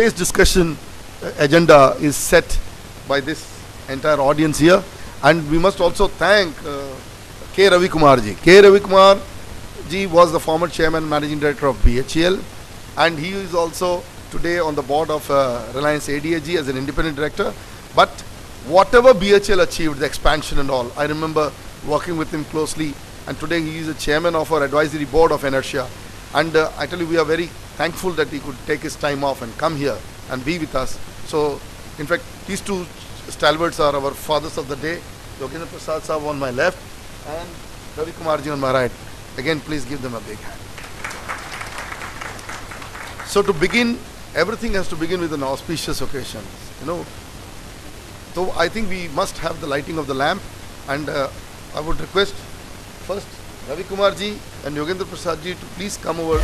today's discussion agenda is set by this entire audience here, and we must also thank K. Ravi Kumar ji. K. Ravi Kumar ji was the former chairman and managing director of BHEL, and he is also today on the board of Reliance ADAG as an independent director. But whatever BHEL achieved, the expansion and all, I remember working with him closely, and today he is the chairman of our advisory board of Inertia. And I tell you, we are very thankful that he could take his time off and come here and be with us. So, in fact, these two stalwarts are our fathers of the day. Yogendra Prasad Sahab on my left and Ravi Kumar ji on my right. Again, please give them a big hand. So to begin, everything has to begin with an auspicious occasion. You know, so I think we must have the lighting of the lamp, and I would request first Ravi Kumar ji and Yogendra Prasad ji to please come over.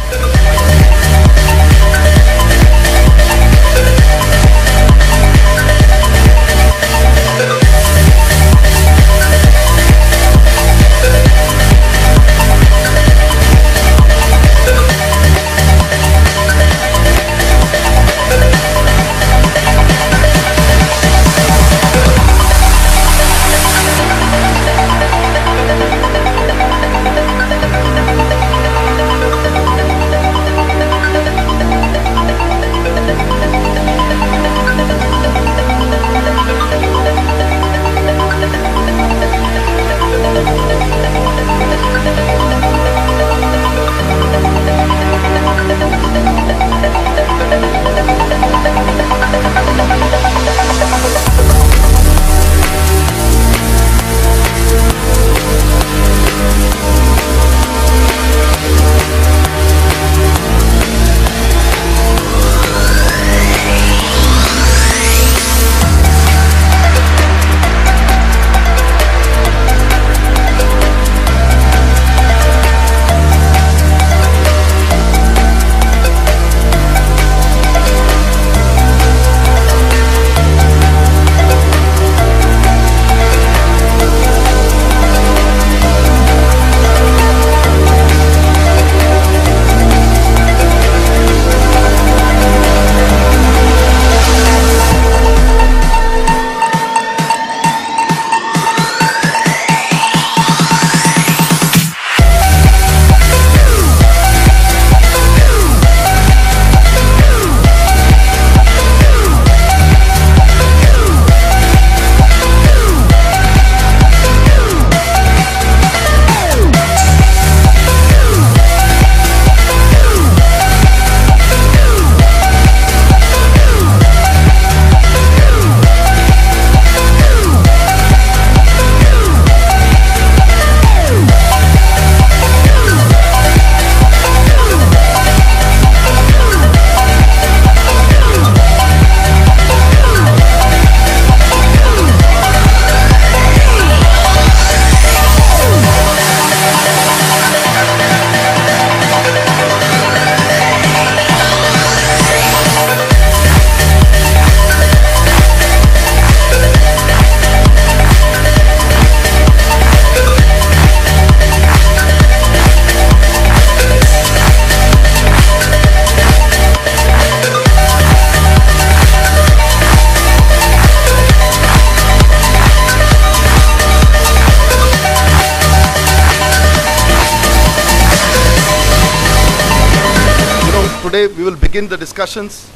Today we will begin the discussions.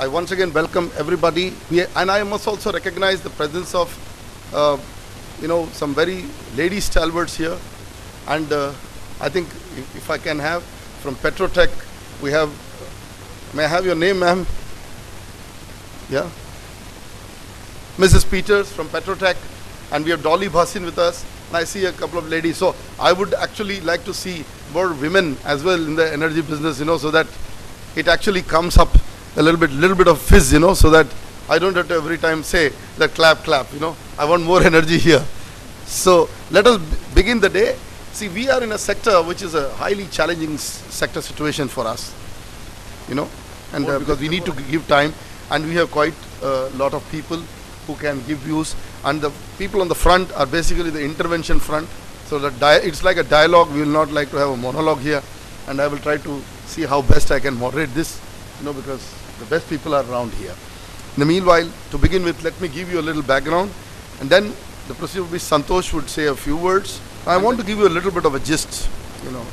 I once again welcome everybody, and I must also recognize the presence of some very lady stalwarts here. And I think if I can have from Petrotech, we have, may I have your name, ma'am? Yeah, Mrs. Peters from Petrotech, and we have Dolly Bhasin with us, and I see a couple of ladies. So I would actually like to see more women as well in the energy business, so that it actually comes up a little bit of fizz, so that I don't have to every time say that clap, clap, I want more energy here. So let us begin the day. See, we are in a sector which is a highly challenging sector situation for us, and because we need to give time, and we have quite a lot of people who can give views, and the people on the front are basically the intervention front. So that it's like a dialogue. We will not like to have a monologue here, and I will try to see how best I can moderate this, because The best people are around here. In the meanwhile, to begin with, let me give you a little background, and then the procedure will be Santosh would say a few words. I want to give you a little bit of a gist,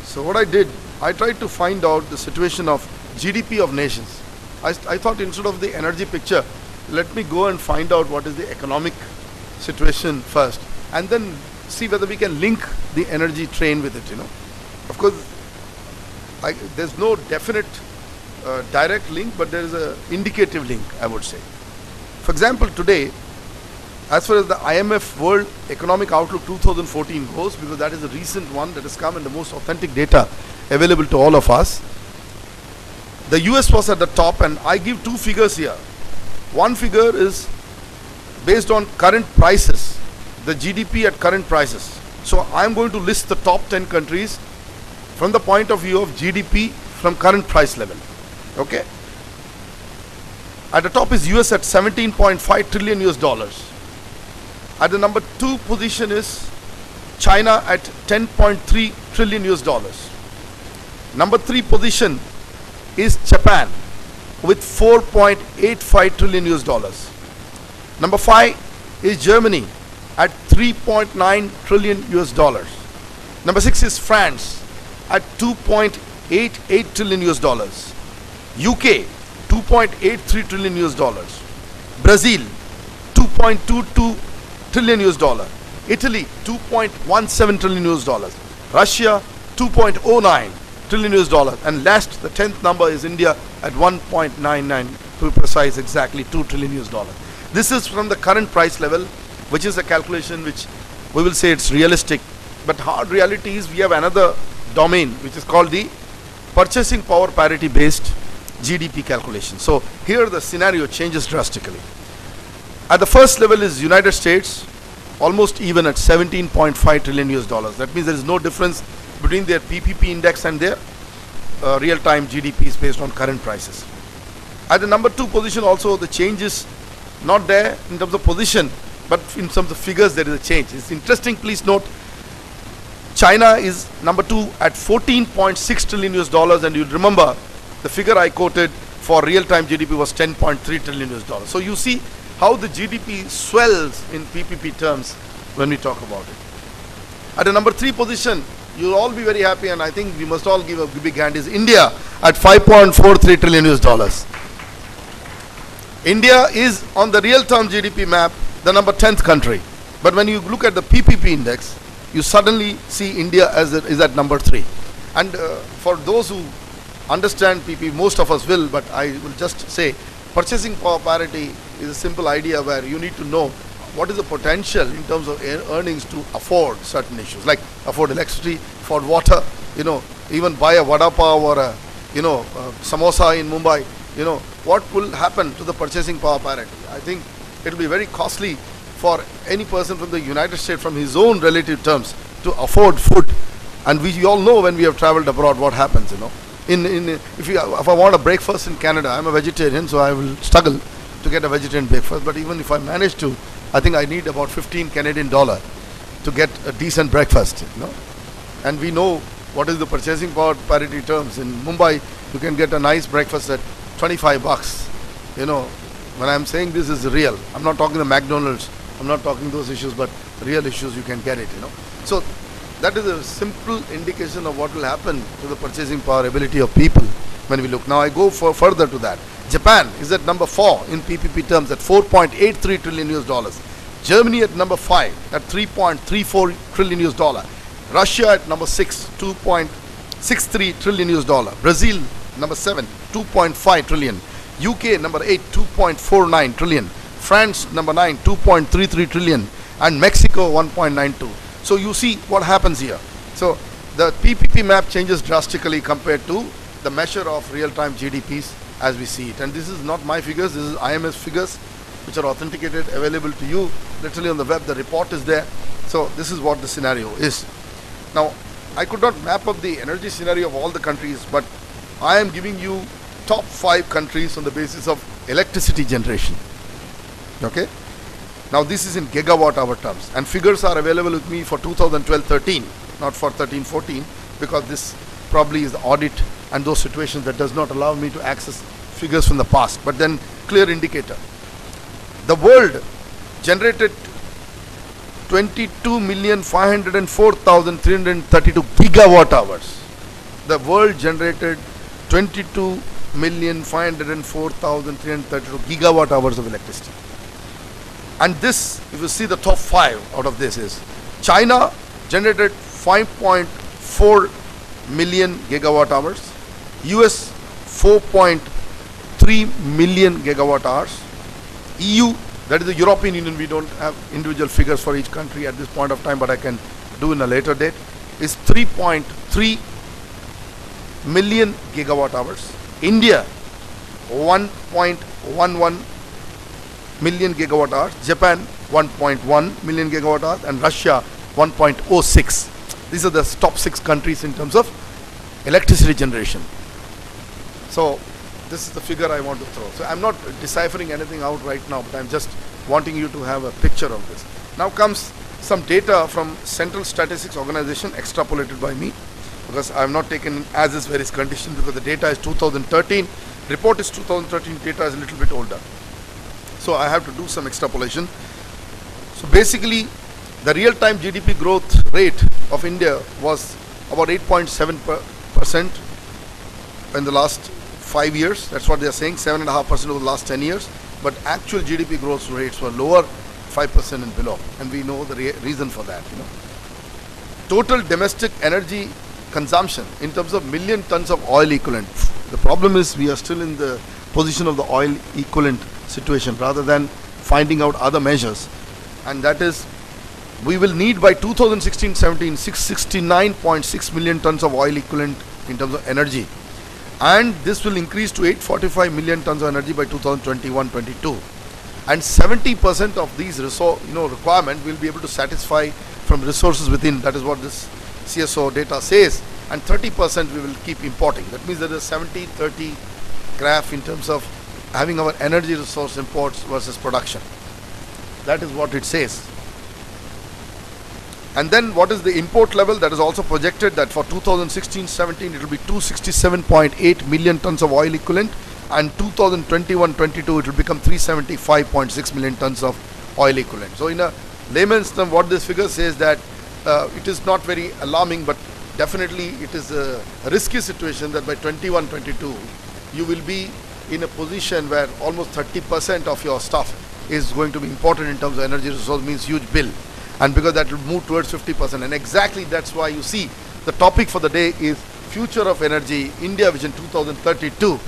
So what I did, I tried to find out the situation of GDP of nations. I thought instead of the energy picture, let me go and find out what is the economic situation first, and then see whether we can link the energy train with it, Of course, there's no definite direct link, but there is an indicative link, I would say. For example, today, as far as the IMF World Economic Outlook 2014 goes, because that is the recent one that has come and the most authentic data available to all of us, the US was at the top, and I give two figures here. One figure is based on current prices, the GDP at current prices. So I'm going to list the top 10 countries from the point of view of GDP from current price level. Okay. At the top is US at 17.5 trillion US dollars. At the number 2 position is China at 10.3 trillion US dollars. Number 3 position is Japan with 4.85 trillion US dollars. Number 5 is Germany at 3.9 trillion US dollars. Number 6 is France at 2.88 trillion US dollars. UK 2.83 trillion US dollars. Brazil 2.22 trillion US dollar. Italy 2.17 trillion US dollars. Russia 2.09 trillion US dollars. And last, the 10th number is India at 1.99, to be precise, exactly 2 trillion US dollars. This is from the current price level, which is a calculation which we will say it's realistic, but hard reality is we have another domain which is called the purchasing power parity based GDP calculation. So here the scenario changes drastically. At the first level is United States, almost even at 17.5 trillion US dollars. That means there is no difference between their PPP index and their real-time GDPs based on current prices. At the number 2 position also, the change is not there in terms of position, but in terms of figures there is a change. It's interesting, please note, China is number 2 at 14.6 trillion US dollars, and you'll remember the figure I quoted for real-time GDP was 10.3 trillion US dollars. So you see how the GDP swells in PPP terms when we talk about it. At the number 3 position, you'll all be very happy, and I think we must all give a big hand, is India at 5.43 trillion US dollars. India is on the real-term GDP map the number 10th country, but when you look at the PPP index, you suddenly see India is at number 3. And for those who understand PPP, most of us will, but I will just say purchasing power parity is a simple idea where you need to know what is the potential in terms of earnings to afford certain issues, like afford electricity, afford water, even buy a vada pav or a samosa in Mumbai. What will happen to the purchasing power parity? I think it will be very costly for any person from the United States, from his own relative terms, to afford food. And we all know when we have traveled abroad what happens, if I want a breakfast in Canada, I'm a vegetarian, so I will struggle to get a vegetarian breakfast. But even if I manage to, I think I need about 15 Canadian dollar to get a decent breakfast, And we know what is the purchasing power parity terms. In Mumbai, you can get a nice breakfast at 25 bucks. When I'm saying this is real, I'm not talking the McDonald's, I'm not talking those issues, but real issues, you can get it, So that is a simple indication of what will happen to the purchasing power ability of people when we look. Now I go further to that. Japan is at number 4 in PPP terms at 4.83 trillion US dollars. Germany at number 5 at 3.34 trillion US dollar. Russia at number 6, 2.63 trillion US dollar. Brazil number 7, 2.5 trillion. UK number 8, 2.49 trillion. France number 9, 2.33 trillion. And Mexico 1.92. So you see what happens here. So the PPP map changes drastically compared to the measure of real-time GDPs as we see it. And this is not my figures, this is IMF figures which are authenticated, available to you literally on the web. The report is there. So this is what the scenario is. Now, I could not map up the energy scenario of all the countries, but I am giving you top 5 countries on the basis of electricity generation. Okay? Now this is in gigawatt hour terms, and figures are available with me for 2012-13, not for 13-14, because this probably is the audit and those situations that does not allow me to access figures from the past, but then clear indicator. The world generated 22,504,332 gigawatt hours. The world generated 22,504,332 gigawatt hours of electricity. And this, if you see the top 5 out of this, is China generated 5.4 million gigawatt hours, US 4.3 million gigawatt hours, EU, that is the European Union, we don't have individual figures for each country at this point of time, but I can do in a later date, is 3.3 million gigawatt hours. India 1.11 million gigawatt hours, Japan 1.1 million gigawatt hours, and Russia 1.06. These are the top 6 countries in terms of electricity generation. So this is the figure I want to throw. So I'm not deciphering anything out right now, but I'm just wanting you to have a picture of this. Now comes some data from Central Statistics Organization, extrapolated by me, because I have not taken as is various conditions, because the data is 2013, report is 2013, data is a little bit older. So I have to do some extrapolation. So basically, the real-time GDP growth rate of India was about 8.7% in the last 5 years. That's what they are saying, 7.5% over the last 10 years. But actual GDP growth rates were lower, 5% and below. And we know the reason for that. Total domestic energy consumption in terms of million tons of oil equivalent. The problem is we are still in the position of the oil equivalent situation rather than finding out other measures. And that is, we will need by 2016-17 669.6 million tons of oil equivalent in terms of energy, and this will increase to 845 million tons of energy by 2021-22, and 70% of these requirement will be able to satisfy from resources within. That is what this CSO data says, and 30% we will keep importing. That means there is a 70-30 graph in terms of having our energy resource imports versus production. That is what it says. And then what is the import level? That is also projected that for 2016-17 it will be 267.8 million tons of oil equivalent, and 2021-22 it will become 375.6 million tons of oil equivalent. So in a layman's term, what this figure says that it is not very alarming, but definitely it is a risky situation that by 21-22 you will be in a position where almost 30% of your stuff is going to be imported in terms of energy resource, means huge bill. And because that will move towards 50%, and exactly that's why you see the topic for the day is Future of Energy, India Vision 2032.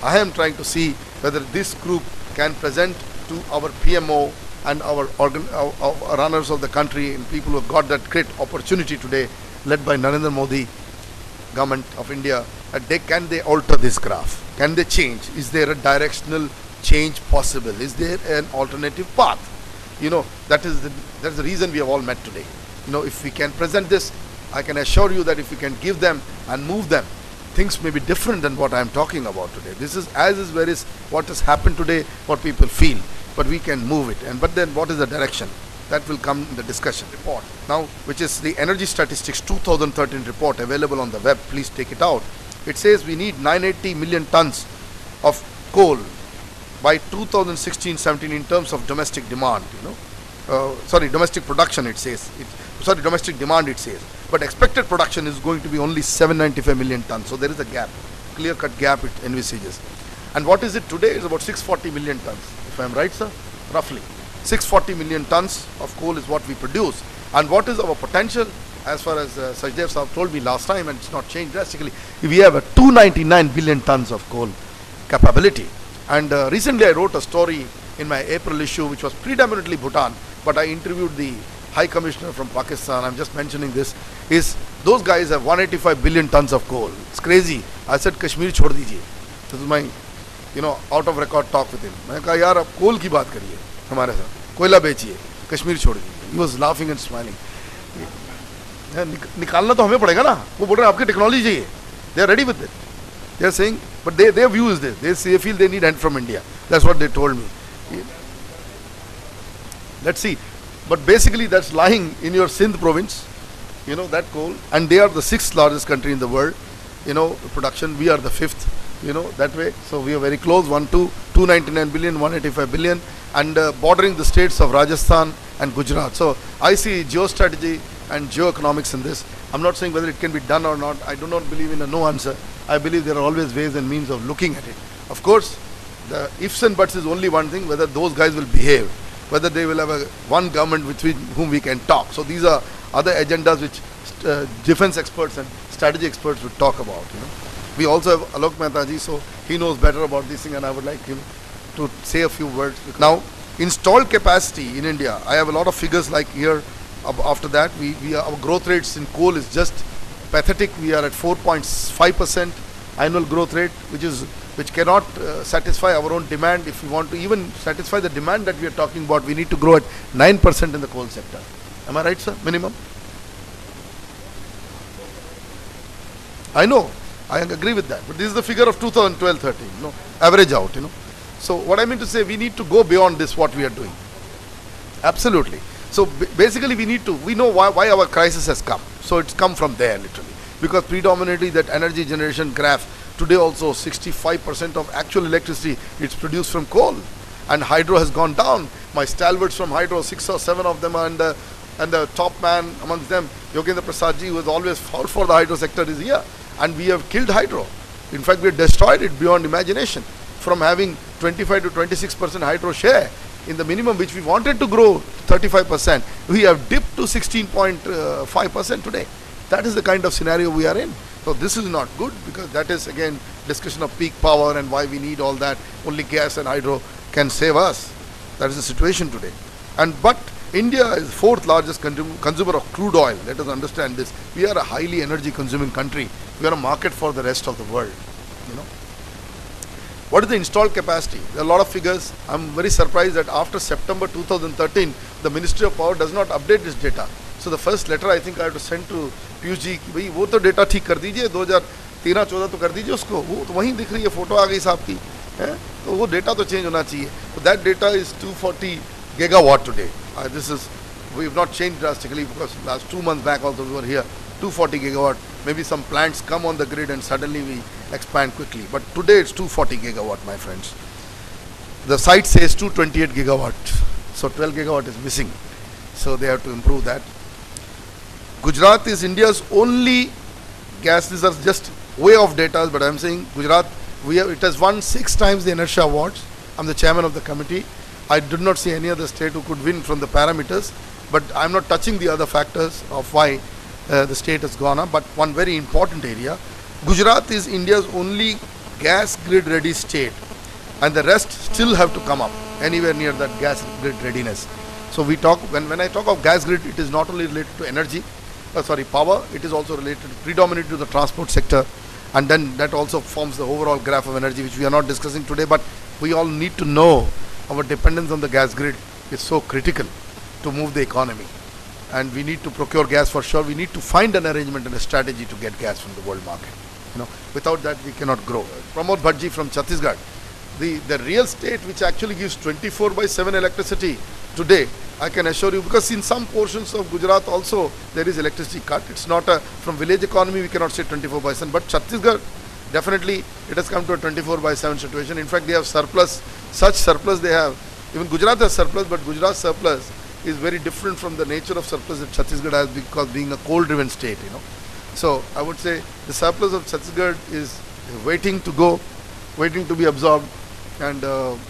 I am trying to see whether this group can present to our PMO and our runners of the country and people who have got that great opportunity today, led by Narendra Modi, government of India, that can they alter this graph? Can they change? Is there a directional change possible? Is there an alternative path? That's the reason we have all met today. If we can present this, I can assure you that if we can give them and move them, things may be different than what I am talking about today. This is as is where is what has happened today, what people feel, but we can move it. But then what is the direction? That will come in the discussion report. Now, which is the Energy Statistics 2013 report available on the web. Please take it out. It says we need 980 million tons of coal by 2016-17 in terms of domestic demand, domestic production it says. Domestic demand it says. But expected production is going to be only 795 million tons. So there is a gap, clear-cut gap it envisages. And what is it today? It's about 640 million tons, if I am right, sir? Roughly. 640 million tons of coal is what we produce. And what is our potential? As far as Sajdev Saab told me last time, and it's not changed drastically, we have a 299 billion tons of coal capability. And recently I wrote a story in my April issue which was predominantly Bhutan, but I interviewed the High Commissioner from Pakistan. I'm just mentioning this, is those guys have 185 billion tons of coal. It's crazy. I said Kashmir chhod dijiye. This is my out of record talk with him. मैंने कहा यार आप कोल की बात करिए हमारे साथ, कोयला बेचिए, कश्मीर छोड़ दीजिए. He was laughing and smiling. निकालना तो हमें पड़ेगा ना. वो बोल रहे हैं आपकी टेक्नोलॉजी चाहिए. They are ready with it. They are saying, but their view is this. They feel they need help from India. That's what they told me. Let's see. But basically that's lying in your Sindh province, that coal. And they are the 6th largest country in the world, production. We are the 5th. you know, that way. So we are very close, 299 billion, 185 billion, and bordering the states of Rajasthan and Gujarat. So I see geostrategy and geoeconomics in this. I'm not saying whether it can be done or not. I do not believe in a no answer. I believe there are always ways and means of looking at it. Of course, the ifs and buts is only one thing, whether those guys will behave, whether they will have one government with whom we can talk. So these are other agendas which defense experts and strategy experts would talk about. You know, we also have Alok Mehta ji, so he knows better about this thing, and I would like him to say a few words. Now, installed capacity in India, I have a lot of figures like here. After that, our growth rates in coal is just pathetic. We are at 4.5% annual growth rate, which cannot satisfy our own demand. If we want to even satisfy the demand that we are talking about, we need to grow at 9% in the coal sector. Am I right, sir? Minimum? I know, I agree with that, but this is the figure of 2012-13, you know, average out, you know. So what I mean to say, we need to go beyond this, what we are doing. Absolutely. So basically we know why our crisis has come. So it's come from there literally. Because predominantly that energy generation graph, today also 65% of actual electricity it's produced from coal. And hydro has gone down. My stalwarts from hydro, 6 or 7 of them are and the top man amongst them, Yogendra Prasad ji, who has always fought for the hydro sector, is here. And we have killed hydro. In fact, we have destroyed it beyond imagination. From having 25 to 26% hydro share in the minimum, which we wanted to grow 35%, we have dipped to 16.5% today. That is the kind of scenario we are in. So this is not good, because that is again discussion of peak power and why we need all that. Only gas and hydro can save us. That is the situation today. But India is the 4th largest consumer of crude oil. Let us understand this. We are a highly energy consuming country. We are a market for the rest of the world. You know, what is the installed capacity? There are a lot of figures. I'm very surprised that after September 2013, the Ministry of Power does not update this data. So the first letter I think I have to send to Piyush ji, भाई वो तो data ठीक कर दीजिए, 2013-14 तो कर दीजिए उसको, वो तो वहीं दिख रही है, फोटो आ गई साहब की, है? तो वो डेटा तो चेंज होना चाहिए. So that data is 240 gigawatt today. We have not changed drastically, because last 2 months back also we were here, 240 gigawatt. Maybe some plants come on the grid and suddenly we expand quickly. But today it's 240 gigawatt, my friends. The site says 228 gigawatt. So 12 gigawatt is missing. So they have to improve that. Gujarat is India's only gas. These are just way off data, but I'm saying Gujarat, it has won 6 times the inertia awards. I'm the chairman of the committee. I did not see any other state who could win from the parameters, but I'm not touching the other factors of why the state has gone up. But one very important area, Gujarat is India's only gas grid ready state, and the rest still have to come up anywhere near that gas grid readiness. So we talk, when I talk of gas grid, it is not only related to energy, power, it is also related predominantly to the transport sector, and then that also forms the overall graph of energy, which we are not discussing today. But we all need to know our dependence on the gas grid is so critical to move the economy, and we need to procure gas for sure. We need to find an arrangement and a strategy to get gas from the world market. You know, without that we cannot grow. Pramod Bhatt from Chhattisgarh, the real state which actually gives 24/7 electricity today, I can assure you, because in some portions of Gujarat also there is electricity cut. It's not from village economy we cannot say 24/7, but Chhattisgarh definitely it has come to a 24/7 situation. In fact, they have surplus, such surplus they have. Even Gujarat has surplus, but Gujarat's surplus is very different from the nature of surplus that Chhattisgarh has, because being a coal-driven state, you know. So I would say the surplus of Chhattisgarh is waiting to go, waiting to be absorbed, and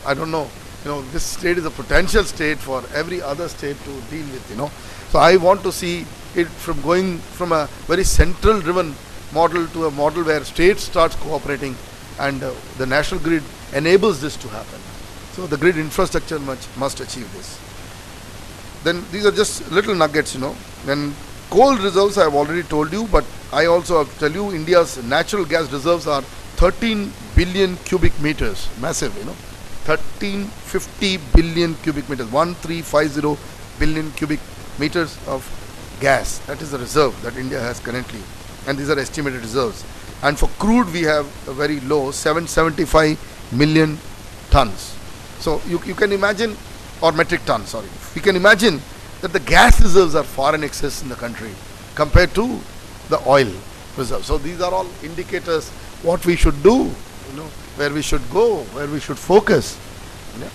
I don't know. You know, this state is a potential state for every other state to deal with, you know. So I want to see it from going from a very central driven model to a model where state starts cooperating, and the national grid enables this to happen. So the grid infrastructure must achieve this. Then these are just little nuggets, you know. Then coal reserves I have already told you, but I also tell you India's natural gas reserves are 13 billion cubic meters, massive, you know. 1350 billion cubic meters, 1350 billion cubic meters of gas. That is the reserve that India has currently, and these are estimated reserves. And for crude we have a very low 775 million tons. So you can imagine, or metric tons, sorry. You can imagine that the gas reserves are far in excess in the country compared to the oil reserves. So these are all indicators what we should do where we should go, where we should focus. Yeah.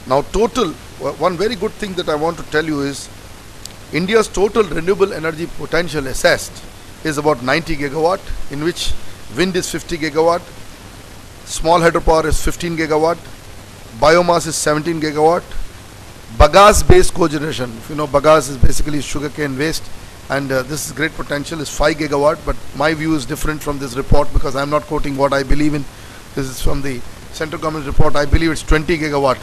Now one very good thing that I want to tell you is India's total renewable energy potential assessed is about 90 gigawatt, in which wind is 50 gigawatt, small hydropower is 15 gigawatt, biomass is 17 gigawatt, bagasse based cogeneration, if you know, bagasse is basically sugarcane waste, and this is great potential, is 5 gigawatt, but my view is different from this report because I am not quoting what I believe in. This is from the central government report. I believe it's 20 gigawatt.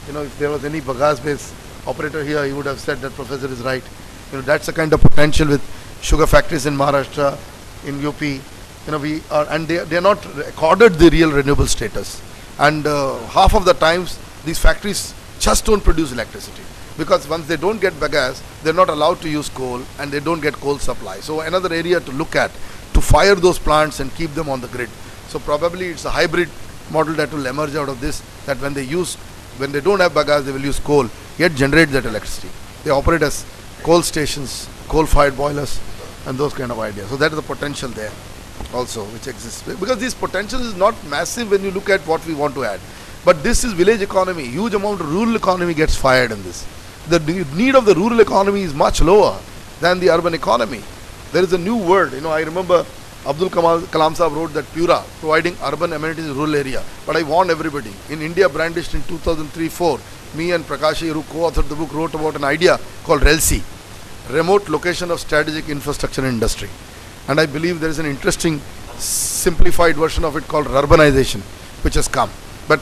If there was any bagasse based operator here, he would have said that professor is right. That's the kind of potential with sugar factories in Maharashtra, in UP. We are, and they are not accorded the real renewable status. And half of the times, these factories just don't produce electricity, because once they don't get bagasse, they're not allowed to use coal, and they don't get coal supply. So another area to look at, to fire those plants and keep them on the grid. So probably it's a hybrid model that will emerge out of this, that when they don't have bagasse, they will use coal, yet generate that electricity. They operate as coal stations, coal-fired boilers, and those kind of ideas. So that is the potential there also which exists. Because this potential is not massive when you look at what we want to add. But this is village economy. Huge amount of rural economy gets fired in this. The need of the rural economy is much lower than the urban economy. There is a new word. I remember Abdul Kalam Sahab wrote that Pura, providing urban amenities in rural area. But I warn everybody, in India brandished in 2003-04, me and Prakash, who co-authored the book, wrote about an idea called RELSI, Remote Location of Strategic Infrastructure Industry. And I believe there is an interesting simplified version of it called urbanization, which has come. But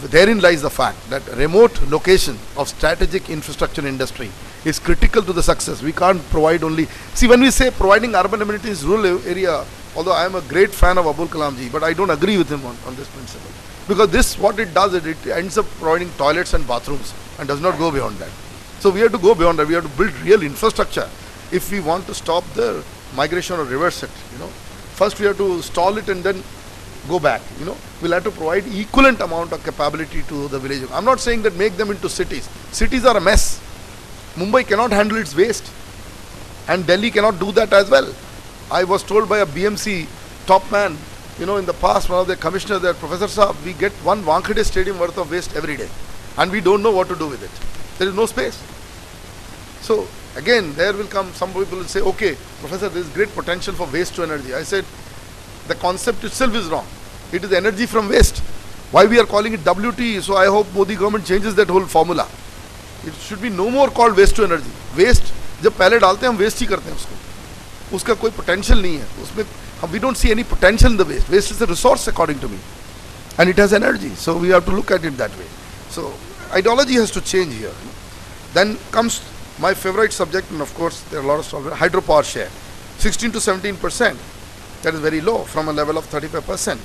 therein lies the fact that remote location of strategic infrastructure industry is critical to the success. We can't provide only... See, when we say providing urban amenities in rural area, although I am a great fan of Abul Kalam ji, but I don't agree with him on this principle. Because this, what it does, it ends up providing toilets and bathrooms and does not go beyond that. So we have to go beyond that. We have to build real infrastructure if we want to stop the migration or reverse it. First we have to stall it and then go back. We'll have to provide equivalent amount of capability to the village. I'm not saying that make them into cities. Cities are a mess. Mumbai cannot handle its waste, and Delhi cannot do that as well. I was told by a BMC top man, in the past, one of the commissioners there, Professor Saab, we get one Wankhede stadium worth of waste every day, and we don't know what to do with it. There is no space. So again, there will come, some people will say, okay, Professor, there is great potential for waste to energy. I said, the concept itself is wrong. It is energy from waste. Why we are calling it WTE? So I hope Modi government changes that whole formula. It should be no more called waste to energy. Waste, जब पहले डालते हैं हम waste ही करते हैं उसको. उसका कोई potential नहीं है. उसमें we don't see any potential in the waste. Waste is a resource according to me, and it has energy. So we have to look at it that way. So ideology has to change here. Then comes my favorite subject, and of course there are a lot of hydropower share, 16 to 17%. That is very low from a level of 35%.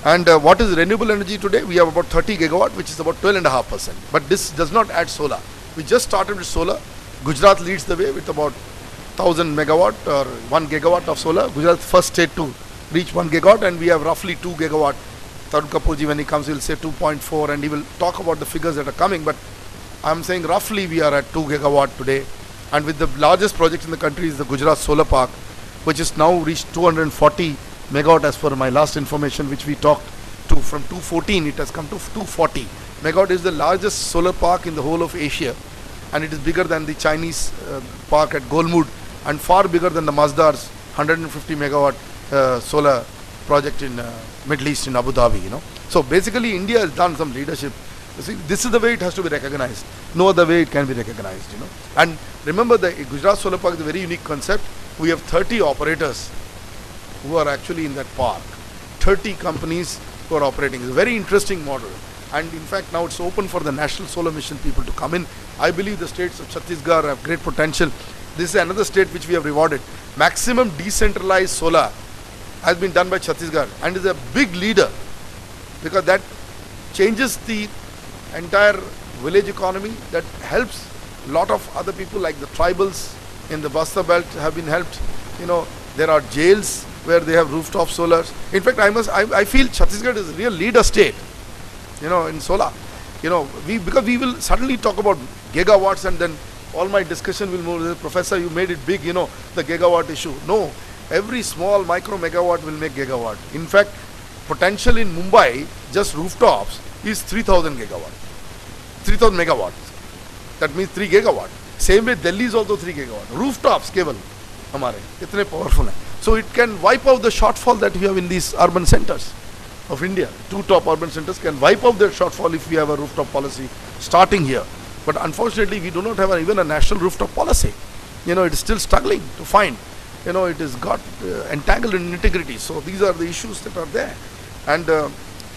And what is renewable energy today? We have about 30 gigawatt, which is about 12.5%. But this does not add solar. We just started with solar. Gujarat leads the way with about 1000 megawatt or 1 gigawatt of solar. Gujarat first state to reach 1 gigawatt, and we have roughly 2 gigawatt. Tarun Kapoorji, when he comes, he will say 2.4, and he will talk about the figures that are coming. But I'm saying roughly we are at 2 gigawatt today. And with the largest project in the country is the Gujarat Solar Park, which is now reached 240 megawatt as per my last information, which we talked to. From 214 it has come to 240 megawatt. Is the largest solar park in the whole of Asia, and it is bigger than the Chinese park at Golmud, and far bigger than the Mazdar's 150 megawatt solar project in Middle East in Abu Dhabi. So basically India has done some leadership. You see, this is the way it has to be recognized. No other way it can be recognized. And remember, the Gujarat Solar Park is a very unique concept. We have 30 operators who are actually in that park. 30 companies who are operating. It's a very interesting model. And in fact, now it's open for the National Solar Mission people to come in. I believe the states of Chhattisgarh have great potential. This is another state which we have rewarded. Maximum decentralized solar has been done by Chhattisgarh, and is a big leader, because that changes the entire village economy. That helps a lot of other people, like the tribals in the Bastar belt have been helped. There are jails where they have rooftop solars. In fact, I feel Chhattisgarh is a real leader state, in solar. Because we will suddenly talk about gigawatts, and then all my discussion will move. Professor, you made it big, the gigawatt issue. No, Every small micro megawatt will make gigawatt. In fact, potential in Mumbai, just rooftops, is 3000 gigawatt. 3000 megawatts. That means 3 gigawatt. Same way Delhi is also 3 gigawatt. Rooftops केवल हमारे इतने powerful हैं. So it can wipe out the shortfall that you have in these urban centers of India. 2 top urban centers can wipe out their shortfall if we have a rooftop policy starting here. But unfortunately, we do not have even a national rooftop policy. You know, it is still struggling to find. You know, it is got entangled in integrity. So these are the issues that are there. And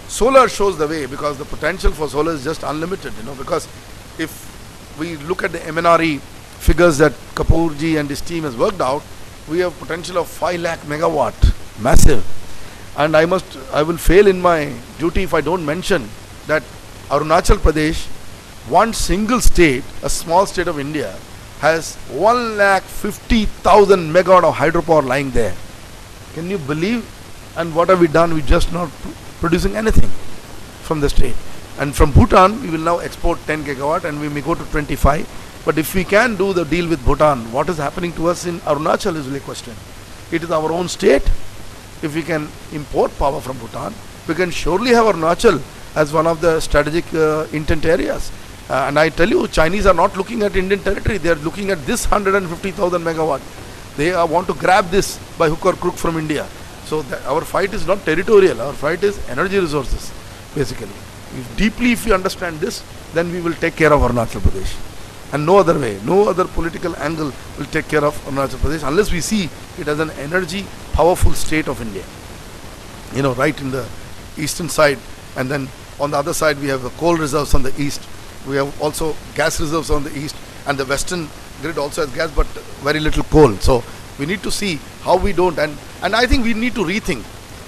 solar shows the way, because the potential for solar is just unlimited. You know, because if we look at the MNRE figures that Kapoor ji and his team has worked out, we have potential of 5 lakh megawatt, massive. And I will fail in my duty if I don't mention that Arunachal Pradesh, one single state, a small state of India, has 1,50,000 megawatt of hydropower lying there. Can you believe? And what have we done? We're just not producing anything from the state. And from Bhutan, we will now export 10 gigawatt and we may go to 25. But if we can do the deal with Bhutan, what is happening to us in Arunachal is really a question. It is our own state. If we can import power from Bhutan, we can surely have Arunachal as one of the strategic intent areas. And I tell you, Chinese are not looking at Indian territory. They are looking at this 150,000 megawatt. They want to grab this by hook or crook from India. So our fight is not territorial. Our fight is energy resources, basically. If we understand this, then we will take care of Arunachal Pradesh. And no other way, no other political angle will take care of Arunachal Pradesh unless we see it as an energy powerful state of India. You know, right in the eastern side, and then on the other side we have the coal reserves on the east. We have also gas reserves on the east, and the western grid also has gas but very little coal. So we need to see how we don't, and I think we need to rethink.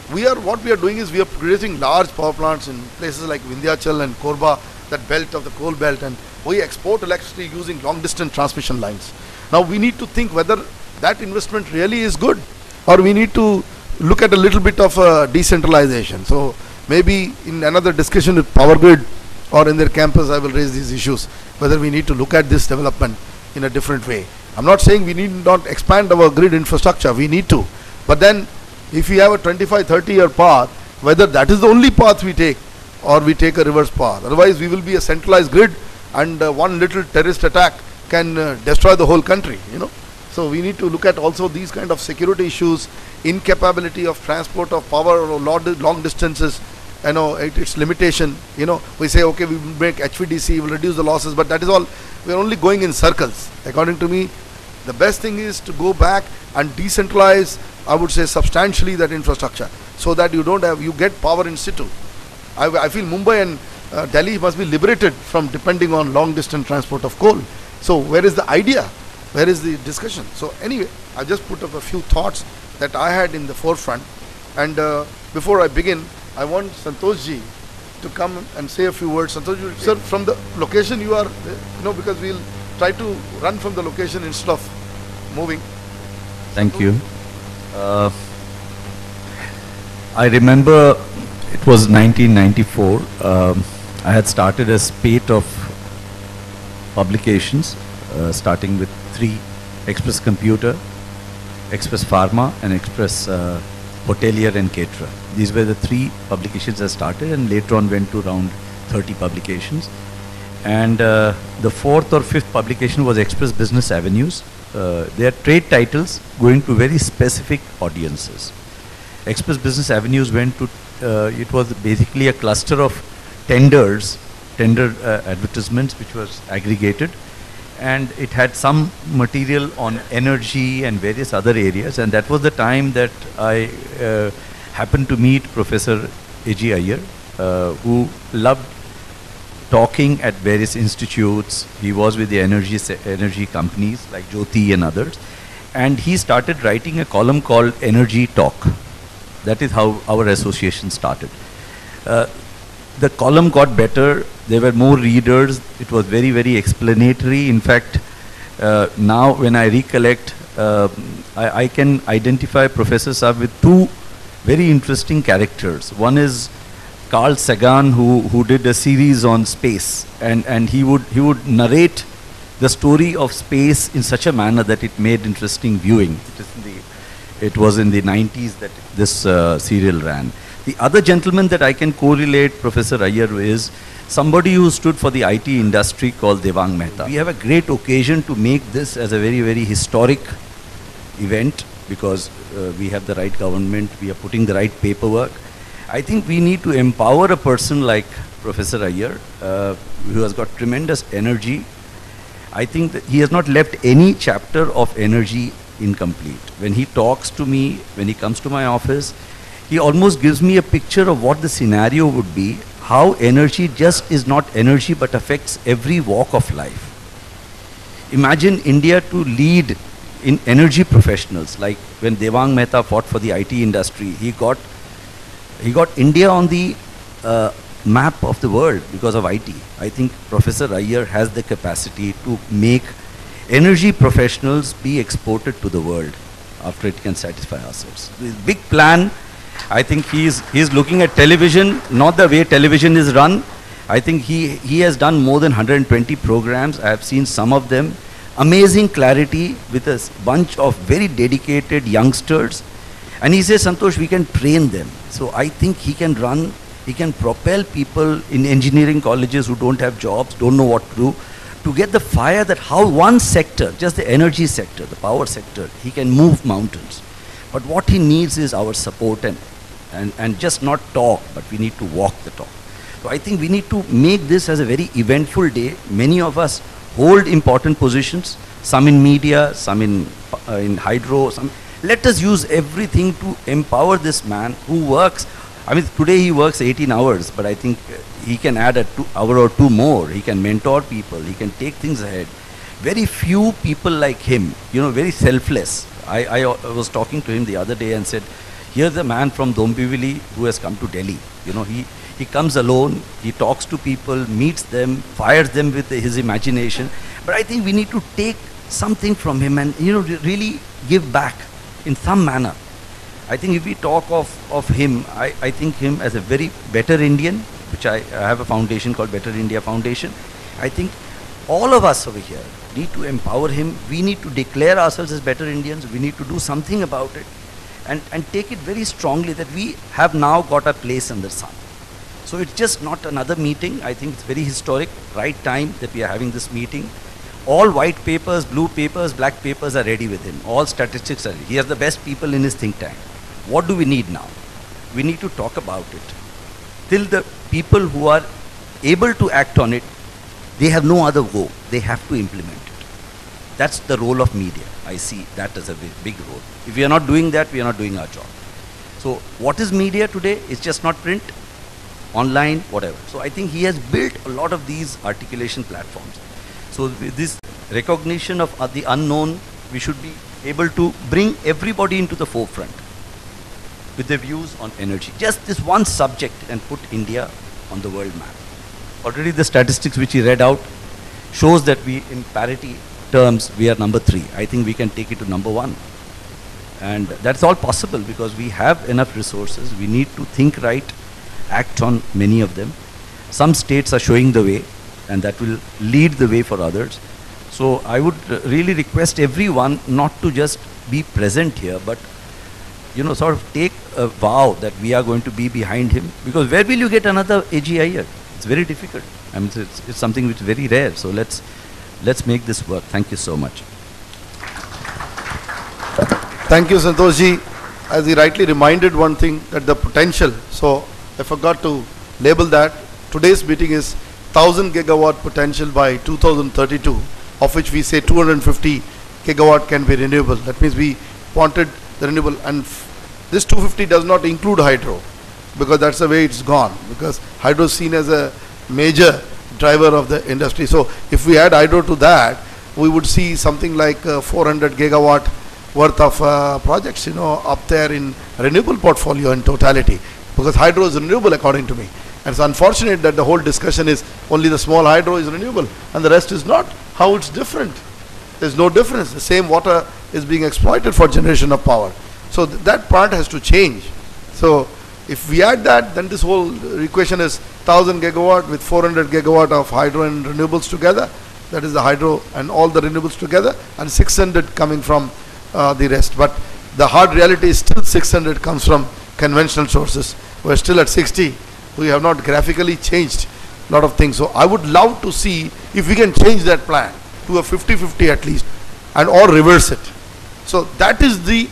What we are doing is we are creating large power plants in places like Vindhyachal and Korba, that belt of the coal belt, and we export electricity using long distance transmission lines. Now we need to think whether that investment really is good, or we need to look at a little bit of decentralization. So maybe in another discussion with Power Grid or in their campus, I will raise these issues, whether we need to look at this development in a different way. I'm not saying we need not expand our grid infrastructure, we need to. But then if we have a 25-30 year path, whether that is the only path we take, or we take a reverse path. Otherwise we will be a centralized grid, and one little terrorist attack can destroy the whole country, you know. So we need to look at also these kind of security issues, incapability of transport of power or long distances, you know, its limitation. You know, we say, okay, we will make HVDC, we will reduce the losses, but that is all, we are only going in circles. According to me, the best thing is to go back and decentralize, I would say, substantially that infrastructure, so that you get power in situ. I feel Mumbai and Delhi must be liberated from depending on long distance transport of coal. So where is the idea? Where is the discussion? So anyway, I just put up a few thoughts that I had in the forefront. And before I begin, I want Santosh ji to come and say a few words. Santosh ji, sir, from the location you are, you know, because we'll try to run from the location instead of moving. Thank you. I remember it was 1994. I had started a spate of publications, starting with 3: Express Computer, Express Pharma, and Express Hotelier and Caterer. These were the 3 publications I started, and later on went to around 30 publications. And the 4th or 5th publication was Express Business Avenues. They are trade titles going to very specific audiences. Express Business Avenues went to, it was basically a cluster of tender advertisements which was aggregated, and it had some material on energy and various other areas. And that was the time that I happened to meet Professor A.G. Iyer, who loved talking at various institutes. He was with the energy companies like Jyoti and others, and he started writing a column called Energy Talk. That is how our association started. The column got better. There were more readers. It was very, very explanatory. In fact, now when I recollect, I can identify Professor Saab with 2 very interesting characters. One is Carl Sagan, who did a series on space, and he would narrate the story of space in such a manner that it made interesting viewing. it was in the 90s that this serial ran. The other gentleman that I can correlate Professor Iyer is somebody who stood for the IT industry called Devang Mehta. We have a great occasion to make this as a very, very historic event because we have the right government, we are putting the right paperwork. I think we need to empower a person like Professor Iyer, who has got tremendous energy. I think that he has not left any chapter of energy incomplete. When he talks to me, when he comes to my office, he almost gives me a picture of what the scenario would be, how energy just is not energy but affects every walk of life. Imagine India to lead in energy professionals, like when Devang Mehta fought for the IT industry, he got India on the map of the world because of IT. I think Professor Iyer has the capacity to make energy professionals be exported to the world after it can satisfy ourselves. This big plan, I think he's looking at television, not the way television is run. I think he has done more than 120 programs. I have seen some of them. Amazing clarity with a bunch of very dedicated youngsters. And he says, Santosh, we can train them. So I think he can propel people in engineering colleges who don't have jobs, don't know what to get the fire that how one sector, just the energy sector, the power sector, he can move mountains. But what he needs is our support and just not talk, but we need to walk the talk. So I think we need to make this as a very eventful day. Many of us hold important positions, some in media, some in hydro, let us use everything to empower this man who works. I mean, today he works 18 hours, but I think he can add an hour or two more. He can mentor people. He can take things ahead. Very few people like him, very selfless. I was talking to him the other day and said, here's a man from Dombivli who has come to Delhi. He comes alone, he talks to people, meets them, fires them with his imagination. But I think we need to take something from him and, really give back in some manner. I think if we talk of him, I think him as a very better Indian, which I have a foundation called Better India Foundation. I think all of us over here need to empower him. We need to declare ourselves as better Indians. We need to do something about it and take it very strongly that we have now got a place in the sun. So it's just not another meeting. I think it's very historic, right time that we are having this meeting. All white papers, blue papers, black papers are ready with him. All statistics are ready. He has the best people in his think tank. What do we need now? We need to talk about it. Till the people who are able to act on it, they have no other go. They have to implement it. That's the role of media. I see that as a big role. If we are not doing that, we are not doing our job. So what is media today? It's just not print, online, whatever. So I think he has built a lot of these articulation platforms. So with this recognition of the unknown, we should be able to bring everybody into the forefront with their views on energy. Just this one subject and put India on the world map. Already the statistics which he read out shows that we, in parity terms, we are number 3. I think we can take it to number 1. And that's all possible because we have enough resources. We need to think right, act on many of them. Some states are showing the way and that will lead the way for others. So I would really request everyone not to just be present here, but sort of take a vow that we are going to be behind him, because where will you get another A.G. Iyer? It's very difficult. I mean, it's something which is very rare. So let's make this work. Thank you so much. Thank you, Santoshji. As he rightly reminded one thing, that the potential, so I forgot to label that. Today's meeting is 1000 gigawatt potential by 2032, of which we say 250 gigawatt can be renewable. That means we wanted the renewable, and this 250 does not include hydro, because that's the way it's gone, because hydro is seen as a major driver of the industry. So if we add hydro to that, we would see something like 400 gigawatt worth of projects, up there in renewable portfolio in totality, because hydro is renewable according to me. And it's unfortunate that the whole discussion is only the small hydro is renewable and the rest is not. How it's different? There's no difference. The same water is being exploited for generation of power. So that part has to change. So if we add that, then this whole equation is 1000 gigawatt with 400 gigawatt of hydro and renewables together. That is the hydro and all the renewables together, and 600 coming from the rest. But The hard reality is still 600 comes from conventional sources. We're still at 60. We have not graphically changed a lot of things. So I would love to see if we can change that plan to a 50-50 at least, and or reverse it. So that is the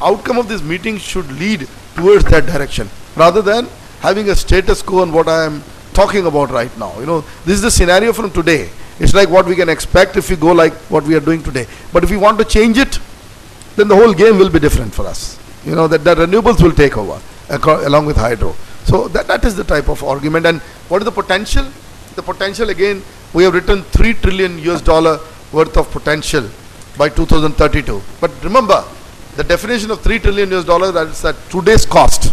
outcome of this meeting should lead towards that direction, rather than having a status quo on what I am talking about right now. You know, this is the scenario from today. It's like what we can expect if we go like what we are doing today. But if we want to change it, then the whole game will be different for us. You know, that renewables will take over along with hydro. So that is the type of argument. And what is the potential? The potential, again, we have written $3 trillion worth of potential by 2032. But remember, the definition of $3 trillion that is at today's cost,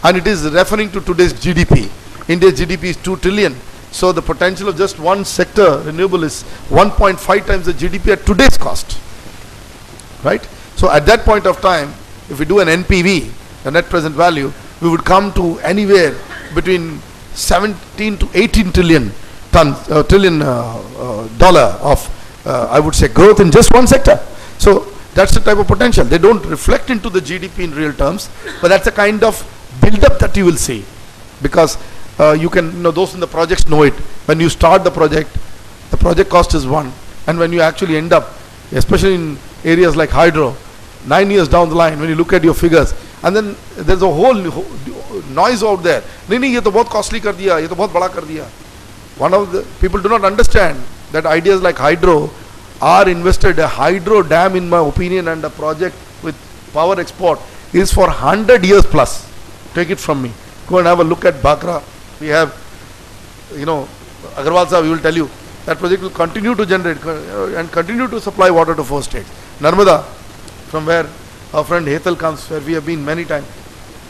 and it is referring to today's GDP. India's GDP is 2 trillion. So the potential of just one sector, renewable, is 1.5 times the GDP at today's cost. Right? So at that point of time, if we do an NPV, the net present value, we would come to anywhere between 17 to 18 trillion dollar of, I would say, growth in just one sector. So that's the type of potential. They don't reflect into the GDP in real terms, but that's the kind of build-up that you will see. Because you can, you know, those in the projects know it. When you start the project cost is one. And when you actually end up, especially in areas like hydro, 9 years down the line, when you look at your figures, and then there's a whole noise out there. Nahi, ye to bahut costly kar diya, ye to bahut bada kar diya. One of the people do not understand that ideas like hydro are invested. A hydro dam, in my opinion, and a project with power export is for 100 years plus. Take it from me. Go and have a look at Bhakra. We have, you know, Agarwal sahab, we will tell you, that project will continue to generate and continue to supply water to 4 states. Narmada, from where our friend Hetal comes, where we have been many times.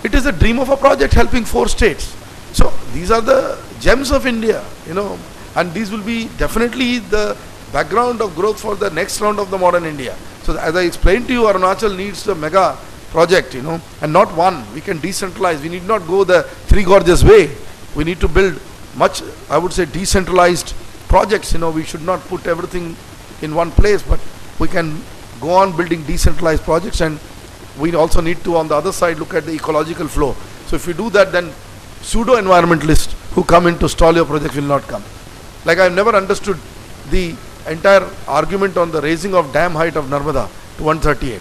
It is a dream of a project helping 4 states. So these are the gems of India, you know, and these will be definitely the background of growth for the next round of the modern India. So as I explained to you, Arunachal needs a mega project, you know, and not one. We can decentralize. We need not go the Three Gorges way. We need to build much, I would say, decentralized projects. You know, we should not put everything in one place, but we can go on building decentralized projects. And we also need to, on the other side, look at the ecological flow. So if we do that, then pseudo-environmentalists who come in to stall your project will not come. Like, I've never understood the entire argument on the raising of dam height of Narmada to 138.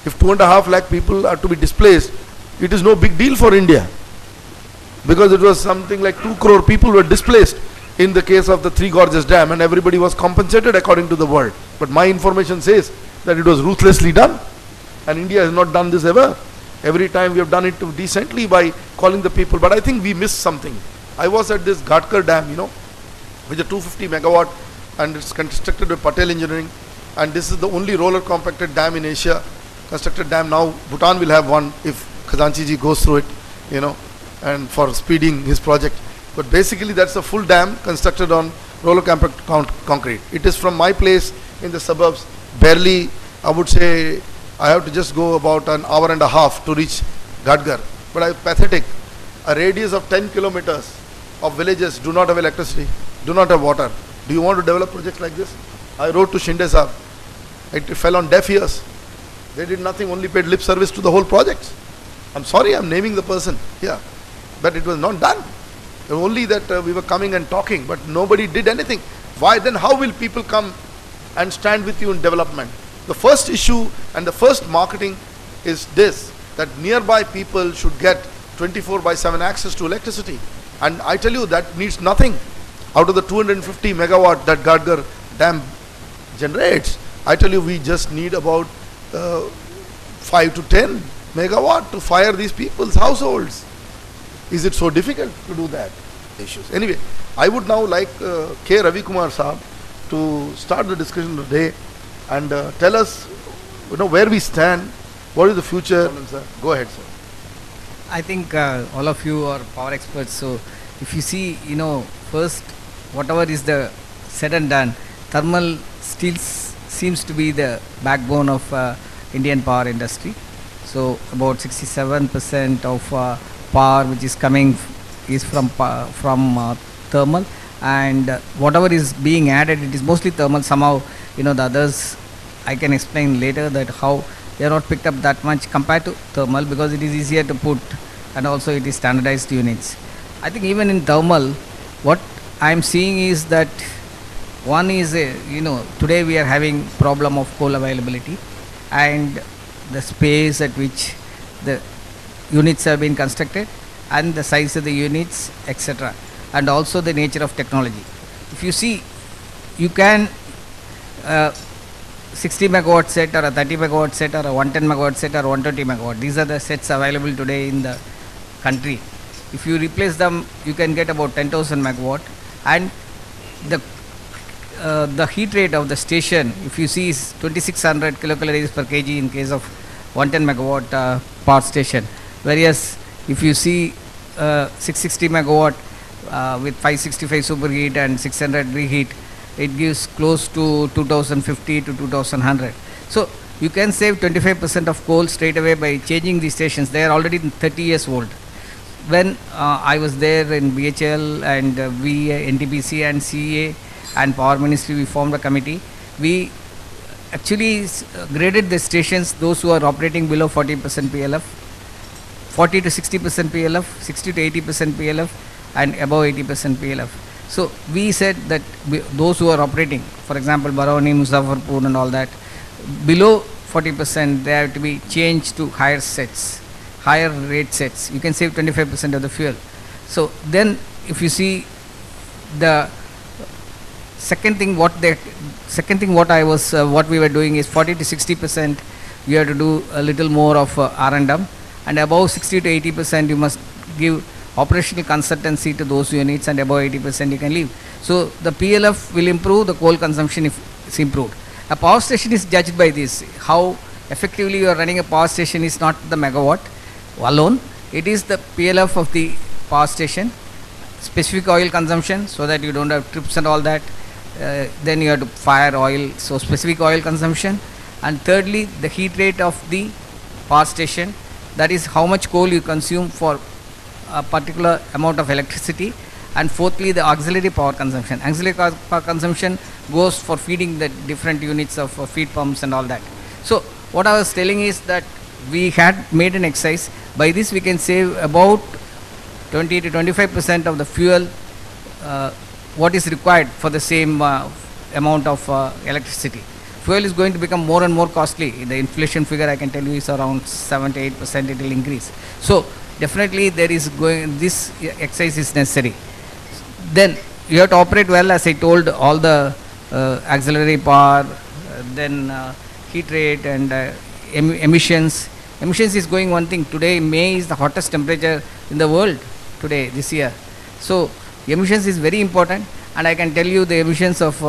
If 2.5 lakh people are to be displaced, it is no big deal for India. Because it was something like 2 crore people were displaced in the case of the Three Gorges Dam, and everybody was compensated according to the world. But my information says that it was ruthlessly done. And India has not done this ever. Every time we have done it decently by calling the people. But I think we missed something. I was at this Ghatkar Dam, you know, with a 250 megawatt, and it's constructed by Patel Engineering. And this is the only roller compacted dam in Asia. Constructed dam. Now Bhutan will have one if Khazanchi ji goes through it, you know, and for speeding his project. But basically that's a full dam constructed on roller compact concrete. It is from my place in the suburbs, barely, I would say, I have to just go about an hour and a half to reach Ghatkar. But I pathetic. A radius of 10 kilometers of villages do not have electricity, do not have water. Do you want to develop projects like this? I wrote to Shinde Saab. It fell on deaf ears. They did nothing, only paid lip service to the whole project. I'm sorry, I'm naming the person here. But it was not done. Only that we were coming and talking, but nobody did anything. Why then? How will people come and stand with you in development? The first issue and the first marketing is this, that nearby people should get 24/7 access to electricity. And I tell you, that needs nothing. Out of the 250 megawatt that Ghatkar Dam generates, I tell you, we just need about 5 to 10 megawatt to fire these people's households. Is it so difficult to do that? Issues. Anyway, I would now like K. Ravi Kumar Saab to start the discussion today and tell us, you know, where we stand, what is the future. Go ahead, sir. I think all of you are power experts. So if you see, you know, first, whatever is the said and done, thermal still seems to be the backbone of Indian power industry. So about 67% of power which is coming is from thermal, and whatever is being added, it is mostly thermal. Somehow, you know, the others I can explain later that how they are not picked up that much compared to thermal because it is easier to put and also it is standardized units. I think even in thermal, what I am seeing is that one is, today we are having problem of coal availability and the space at which the units have been constructed and the size of the units, etc., and also the nature of technology. If you see, you can 60 megawatt set or a 30 megawatt set or a 110 megawatt set or 120 megawatt. These are the sets available today in the country. If you replace them, you can get about 10,000 megawatt, and the heat rate of the station, if you see, is 2600 kilocalories per kg in case of 110 megawatt power station, whereas if you see 660 megawatt with 565 superheat and 600 reheat, it gives close to 2050 to 2100. So you can save 25% of coal straight away by changing these stations. They are already 30 years old. When I was there in BHL and we, NTPC and CEA and Power Ministry, we formed a committee. We actually graded the stations, those who are operating below 40% PLF, 40 to 60% PLF, 60 to 80% PLF, and above 80% PLF. So we said that those who are operating, for example, Barauni, Muzaffarpur and all that, below 40%, they have to be changed to higher sets, higher rate sets. You can save 25% of the fuel. So then if you see the second thing, what we were doing is 40 to 60%, you have to do a little more of R&M, and above 60 to 80% you must give operational consultancy to those units, and above 80% you can leave. So the PLF will improve, the coal consumption is improved. A power station is judged by this. How effectively you are running a power station is not the megawatt alone, it is the PLF of the power station, specific oil consumption, so that you don't have trips and all that. Then you have to fire oil, so specific oil consumption, and thirdly the heat rate of the power station, that is how much coal you consume for a particular amount of electricity, and fourthly the auxiliary power consumption. Auxiliary power consumption goes for feeding the different units of feed pumps and all that. So what I was telling is that we had made an exercise. By this we can save about 20 to 25% of the fuel what is required for the same amount of electricity. Fuel is going to become more and more costly. The inflation figure I can tell you is around 7 to 8% it will increase. So definitely there is this exercise is necessary. Then you have to operate well, as I told, all the auxiliary power, then heat rate and emissions. Emissions is going one thing. Today May is the hottest temperature in the world today, this year. So emissions is very important, and I can tell you the emissions of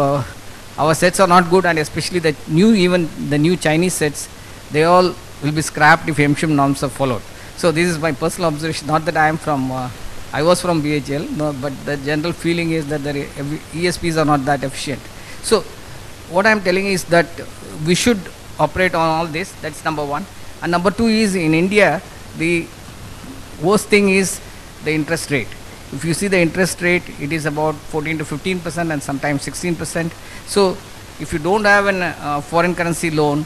our sets are not good, and especially the new Chinese sets, they all will be scrapped if emission norms are followed. So this is my personal observation, not that I am from, I was from BHL, no, but the general feeling is that the ESPs are not that efficient. So what I am telling is that we should operate on all this, that's number one. And number two is, in India, the worst thing is the interest rate. If you see the interest rate, it is about 14 to 15% and sometimes 16%. So if you don't have a foreign currency loan,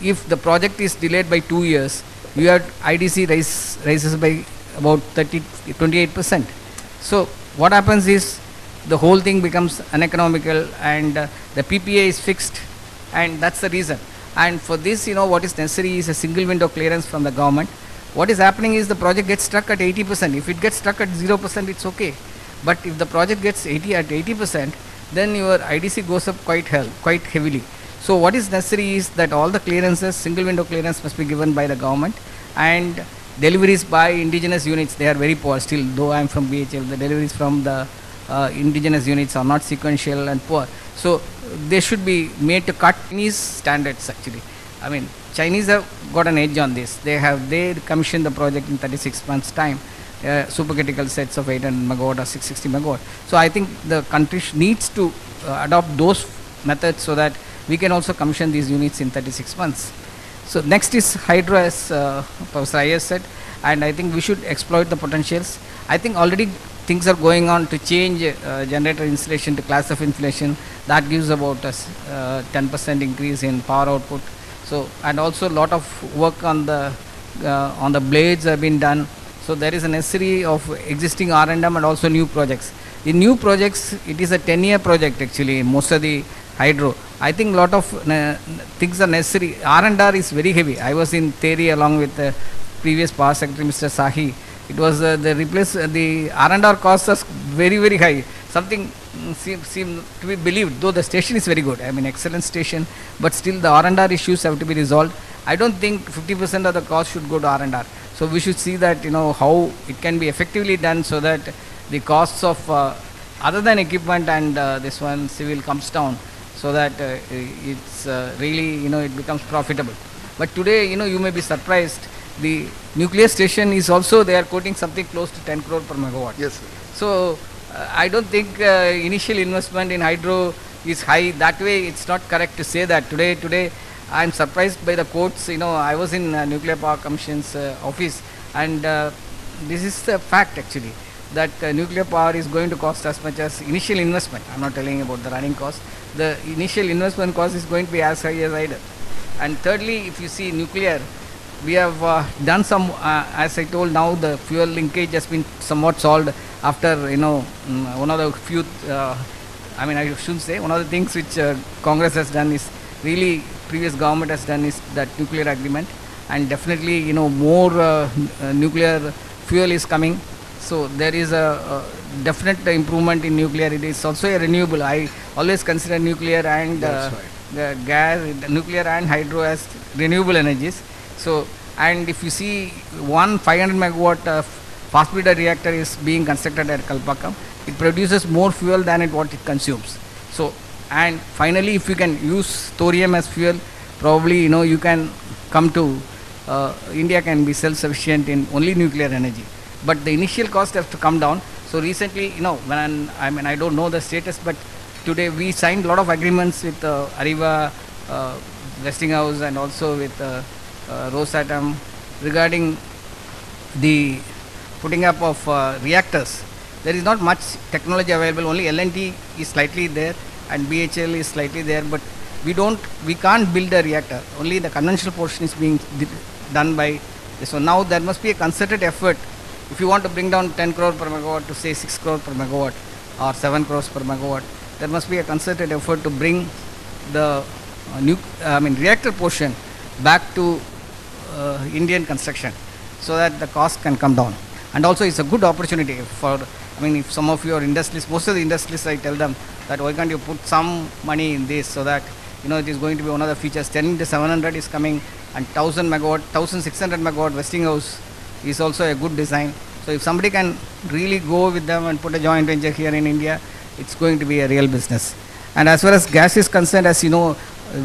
if the project is delayed by 2 years, you have IDC rises by about 28%. So what happens is the whole thing becomes uneconomical, and the PPA is fixed, and that's the reason. And for this, what is necessary is a single window clearance from the government. What is happening is the project gets stuck at 80%. If it gets stuck at 0%, it's okay. But if the project gets at 80%, then your IDC goes up quite heavily. So what is necessary is that all the clearances, single window clearance, must be given by the government, and deliveries by indigenous units, they are very poor still. Though I am from BHL, the deliveries from the indigenous units are not sequential and poor. So they should be made to cut Chinese standards actually. I mean, Chinese have got an edge on this. They commissioned the project in 36 months time, supercritical sets of 800 megawatt or 660 megawatt. So I think the country needs to adopt those methods so that we can also commission these units in 36 months. So next is hydro, as Professor Iyer said, and I think we should exploit the potentials. I think already things are going on to change generator installation to class of inflation. That gives about a 10% increase in power output. So, and also lot of work on the blades have been done. So there is a necessary of existing R&M and also new projects. In new projects, it is a 10-year project actually, most of the hydro. I think lot of things are necessary. R&R is very heavy. I was in theory along with the previous Power Secretary, Mr. Sahi. It was the R&R costs are very, very high. Something seem to be believed, though the station is very good. I mean, excellent station, but still the R&R issues have to be resolved. I don't think 50% of the cost should go to R&R. So we should see that, how it can be effectively done so that the costs of other than equipment and this one civil comes down, so that it's really, it becomes profitable. But today, you may be surprised, the nuclear station is also, they are quoting something close to 10 crore per megawatt. Yes, sir. So I don't think initial investment in hydro is high. That way it's not correct to say that. Today I am surprised by the quotes. I was in Nuclear Power Commission's office, and this is the fact actually, that nuclear power is going to cost as much as initial investment. I'm not telling about the running cost. The initial investment cost is going to be as high as either. And thirdly, if you see nuclear, we have done some, as I told, now the fuel linkage has been somewhat solved after, one of the few, I shouldn't say, one of the things which Congress has done is really, previous government has done is that nuclear agreement, and definitely, more nuclear fuel is coming. So there is a definite improvement in nuclear. It is also a renewable. I always consider nuclear and gas, nuclear and hydro as renewable energies. So, and if you see, one 500 megawatt fast breeder reactor is being constructed at Kalpakkam. It produces more fuel than what it consumes. So, and finally, if you can use thorium as fuel, probably, you can come to, India can be self-sufficient in only nuclear energy. But the initial cost has to come down. So recently, when I don't know the status, but today we signed a lot of agreements with Areva, Westinghouse, and also with Rosatom regarding the putting up of reactors. There is not much technology available. Only L&T is slightly there, and BHL is slightly there. But we can't build a reactor. Only the conventional portion is being done by this. So now there must be a concerted effort. If you want to bring down 10 crore per megawatt to say 6 crore per megawatt or 7 crores per megawatt, there must be a concerted effort to bring the reactor portion back to Indian construction, so that the cost can come down. And also it's a good opportunity for, if some of your industrialists, most of the industrialists, I tell them that why can't you put some money in this, so that it is going to be one of the features. 10 to 700 is coming, and 1000 megawatt, 1600 megawatt Westinghouse is also a good design. So if somebody can really go with them and put a joint venture here in India, it's going to be a real business. And as far as gas is concerned, as you know,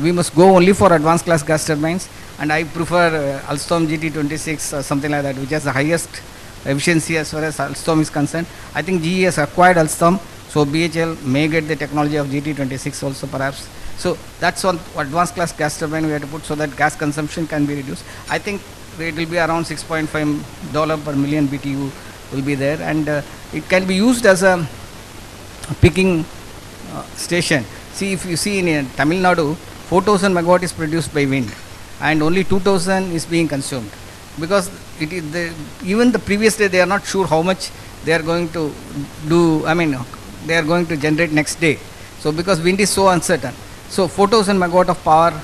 we must go only for advanced class gas turbines, and I prefer Alstom GT26 or something like that, which has the highest efficiency as far as Alstom is concerned. I think GE has acquired Alstom, so BHL may get the technology of GT26 also perhaps. So that's one advanced class gas turbine we have to put, so that gas consumption can be reduced. I think it will be around $6.5 per million BTU will be there, and it can be used as a picking station. See, if you see in Tamil Nadu, 4,000 megawatt is produced by wind, and only 2,000 is being consumed, because it is even the previous day they are not sure how much they are going to do. They are going to generate next day. So because wind is so uncertain, so 4,000 megawatt of power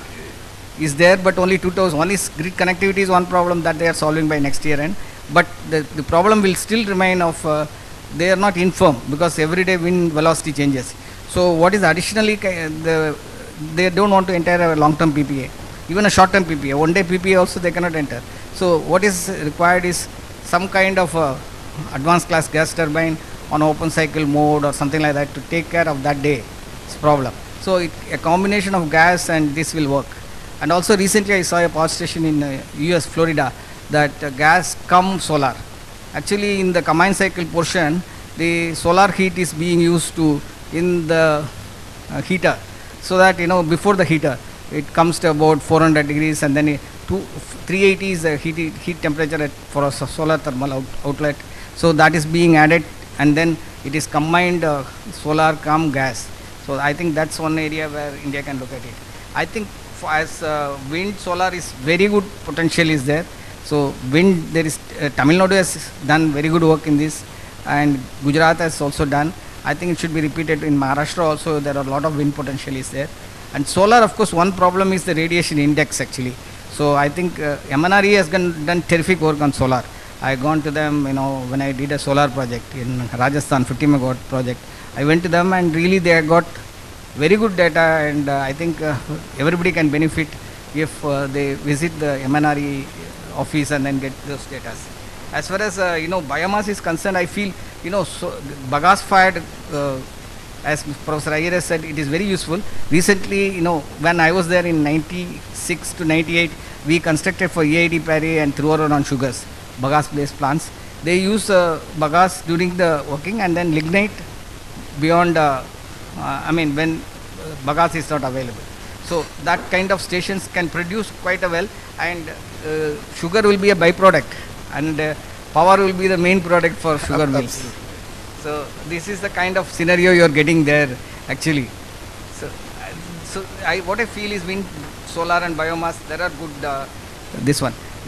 is there, but only 2,000. One is grid connectivity is one problem that they are solving by next year end, but the problem will still remain of they are not infirm, because every day wind velocity changes. So what is additionally they don't want to enter a long-term PPA, even a short-term PPA, one-day PPA also they cannot enter. So what is required is some kind of advanced class gas turbine on open cycle mode or something like that to take care of that day's problem. So a combination of gas and this will work. And also recently I saw a power station in US, Florida, that gas come solar. Actually in the combined cycle portion, the solar heat is being used to in the heater, so that before the heater it comes to about 400 degrees, and then 380 is the heat temperature for a solar thermal outlet. So that is being added, and then it is combined solar cum gas. So I think that's one area where India can look at it. I think as wind, solar is very good potential is there. So wind, there is Tamil Nadu has done very good work in this, and Gujarat has also done. I think it should be repeated in Maharashtra also. There are a lot of wind potential is there, and solar, of course, one problem is the radiation index actually. So I think MNRE has done terrific work on solar. I gone to them, when I did a solar project in Rajasthan, 50 megawatt project. I went to them and really they got very good data, and I think everybody can benefit if they visit the MNRE office and then get those data. As far as biomass is concerned, I feel bagasse fired, as Professor Iyer said, it is very useful. Recently, when I was there in 96 to 98, we constructed for EID Parry and Thiruvaruvar on sugars, bagasse based plants. They use bagasse during the working and then lignite beyond, when bagasse is not available. So that kind of stations can produce quite a well, and sugar will be a byproduct, and power will be the main product for sugar mills. So this is the kind of scenario you are getting there actually. So what I feel is wind, solar and biomass, there are good, this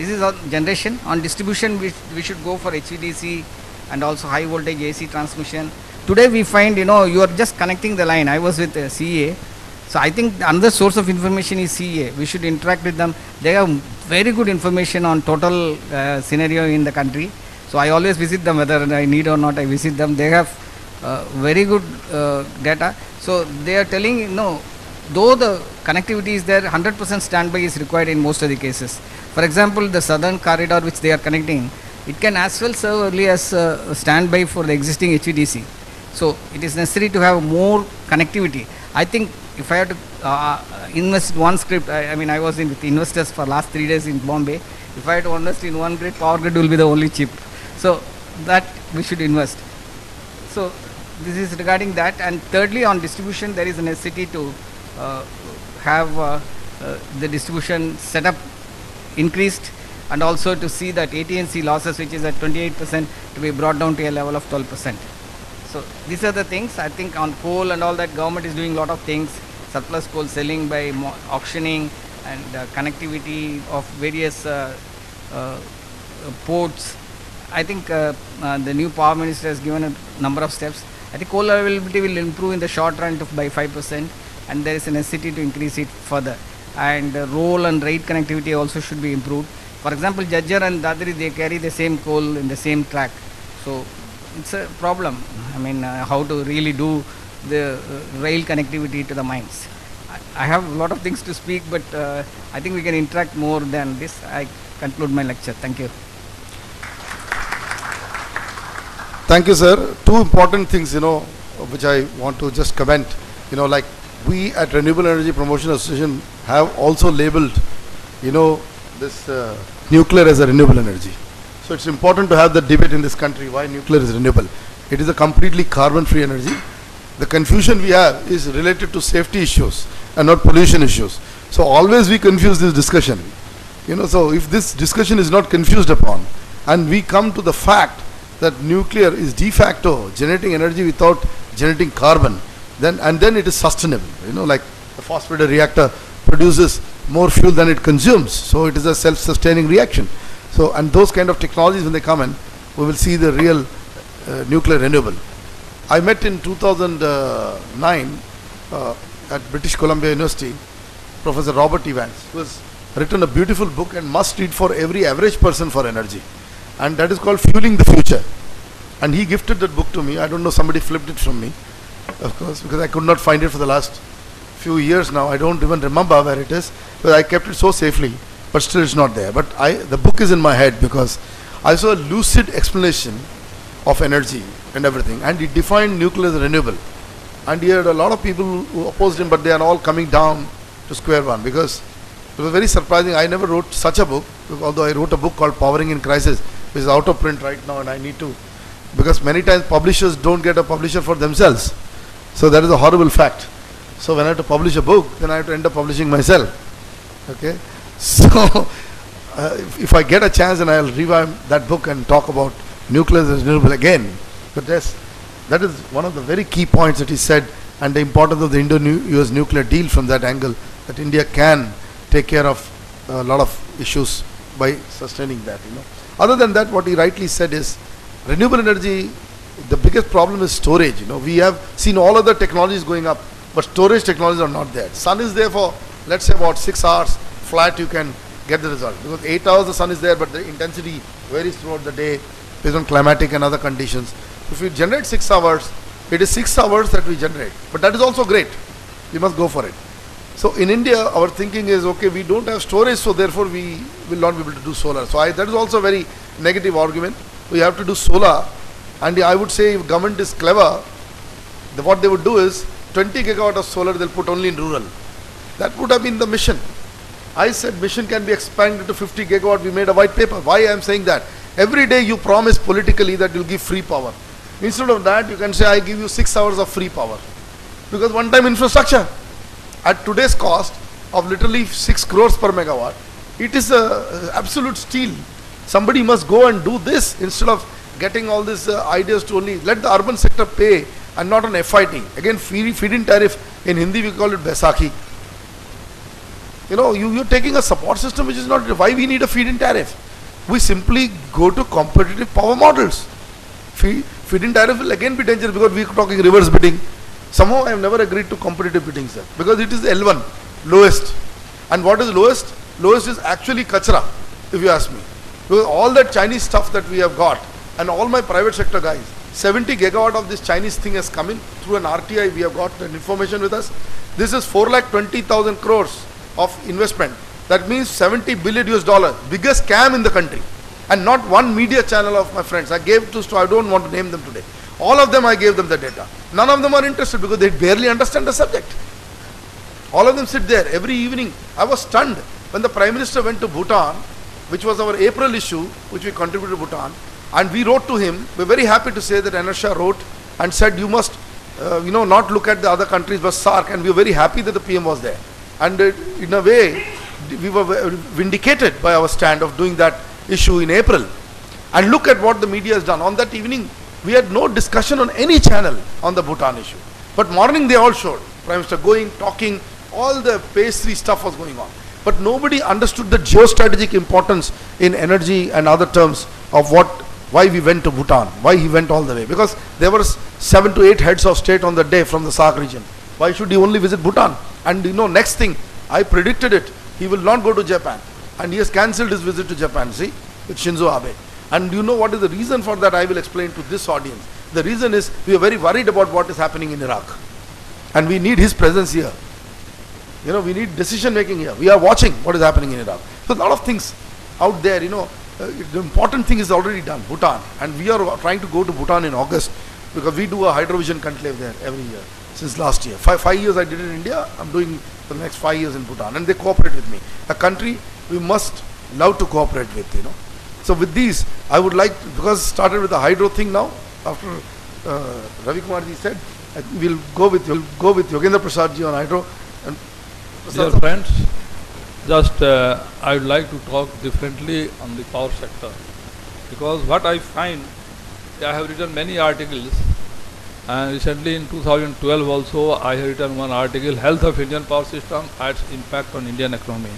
is on generation. On distribution, we should go for HVDC and also high voltage AC transmission. Today we find, you are just connecting the line. I was with CEA. So I think another source of information is CEA. We should interact with them. They have very good information on total scenario in the country. So I always visit them, whether I need or not, I visit them. They have very good data. So they are telling, though the connectivity is there, 100% standby is required in most of the cases. For example, the southern corridor which they are connecting, it can as well serve only as standby for the existing HVDC. So it is necessary to have more connectivity. I think if I had to invest one script, I was with investors for last 3 days in Bombay. If I had to invest in one grid, power grid will be the only chip. So that we should invest. So this is regarding that. And thirdly, on distribution, there is a necessity to have the distribution setup increased, and also to see that AT&C losses, which is at 28%, to be brought down to a level of 12%. So these are the things. I think on coal and all that, government is doing a lot of things. Surplus coal selling by auctioning, and connectivity of various ports. I think the new power minister has given a number of steps. I think coal availability will improve in the short run by 5%, and there is a necessity to increase it further. And roll and rate connectivity also should be improved. For example, Jajjar and Dadri, they carry the same coal in the same track. So it's a problem. How to really do the rail connectivity to the mines. I have a lot of things to speak, but I think we can interact more than this. I conclude my lecture. Thank you. Thank you, sir. Two important things, which I want to just comment. Like we at Renewable Energy Promotion Association have also labeled, this nuclear as a renewable energy. So it's important to have the debate in this country why nuclear is renewable. It is a completely carbon-free energy. The confusion we have is related to safety issues and not pollution issues. So always we confuse this discussion. So if this discussion is not confused upon, and we come to the fact that nuclear is de facto generating energy without generating carbon, then it is sustainable. Like the phosphorated reactor produces more fuel than it consumes, so it is a self-sustaining reaction. So, and those kind of technologies, when they come in, we will see the real nuclear renewable. I met in 2009 at British Columbia University Professor Robert Evans, who has written a beautiful book and must read for every average person for energy, and that is called Fueling the Future. And he gifted that book to me. I don't know, somebody flipped it from me, of course, because I could not find it for the last few years now. I don't even remember where it is, but I kept it so safely, but still it's not there. But the book is in my head because I saw a lucid explanation of energy and everything, and he defined nuclear as renewable. And he had a lot of people who opposed him, but they are all coming down to square one, because it was very surprising. I never wrote such a book, although I wrote a book called Powering in Crisis, which is out of print right now, and I need to, because many times publishers don't get a publisher for themselves. So that is a horrible fact. So when I have to publish a book, then I have to end up publishing myself. Okay? So if I get a chance, then I'll revamp that book and talk about nuclear as renewable again. But that is one of the very key points that he said, and the importance of the Indo-US nuclear deal from that angle that India can take care of a lot of issues by sustaining that, you know. Other than that, what he rightly said is, renewable energy, the biggest problem is storage, you know. We have seen all other technologies going up, but storage technologies are not there. Sun is there for, let's say, about 6 hours flat, you can get the result. Because 8 hours the sun is there, but the intensity varies throughout the day based on climatic and other conditions. If we generate 6 hours, it is 6 hours that we generate. But that is also great. We must go for it. So in India, our thinking is, okay, we don't have storage, so therefore we will not be able to do solar. So that is also a very negative argument. We have to do solar. And I would say if government is clever, what they would do is 20 gigawatt of solar they'll put only in rural. That would have been the mission. I said mission can be expanded to 50 gigawatt. We made a white paper. Why I am saying that? Every day you promise politically that you'll give free power. Instead of that, you can say, I give you 6 hours of free power. Because one-time infrastructure, at today's cost of literally 6 crores per megawatt, it is a absolute steal. Somebody must go and do this instead of getting all these ideas to only let the urban sector pay and not on FIT. Again, feed-in tariff, in Hindi we call it Baisakhi. You know, you're taking a support system which is not, why we need a feed-in tariff? We simply go to competitive power models. Feed-in tariff will again be dangerous because we are talking reverse bidding. Somehow I have never agreed to competitive bidding, sir, because it is the L1, lowest. And what is lowest? Lowest is actually kachra, if you ask me. Because all that Chinese stuff that we have got, and all my private sector guys, 70 gigawatt of this Chinese thing has come in through an RTI. We have got that information with us. This is 4,20,000 crores of investment. That means 70 billion US dollars, biggest scam in the country. And not one media channel of my friends. I gave to, I don't want to name them today. All of them I gave them the data. None of them are interested because they barely understand the subject. All of them sit there every evening. I was stunned when the Prime Minister went to Bhutan, which was our April issue, which we contributed to Bhutan, and we wrote to him. We're very happy to say that Anusha wrote and said, you must, not look at the other countries but SAARC, and we were very happy that the PM was there. And in a way, we were vindicated by our stand of doing that issue in April. And look at what the media has done. On that evening, we had no discussion on any channel on the Bhutan issue. But morning they all showed. Prime Minister going, talking, all the pastry stuff was going on. But nobody understood the geostrategic importance in energy and other terms of why we went to Bhutan, why he went all the way. Because there were 7 to 8 heads of state on the day from the SAARC region. Why should he only visit Bhutan? And next thing, I predicted it. He will not go to Japan. And he has cancelled his visit to Japan, see, with Shinzo Abe. And you know what is the reason for that? I will explain to this audience. The reason is we are very worried about what is happening in Iraq. And we need his presence here. We need decision making here. We are watching what is happening in Iraq. So a lot of things out there, the important thing is already done, Bhutan. And we are trying to go to Bhutan in August because we do a hydrovision conclave there every year since last year. Five years I did it in India. I'm doing for the next 5 years in Bhutan. And they cooperate with me. A country we must love to cooperate with, So with these, I would like, because it started with the hydro thing now, after Ravi Kumar ji said, we'll go with Yogendra Prasad ji on hydro. And dear friends, just I would like to talk differently on the power sector. Because what I find, I have written many articles, and recently in 2012 also I have written one article, Health of Indian Power System and its Impact on Indian Economy.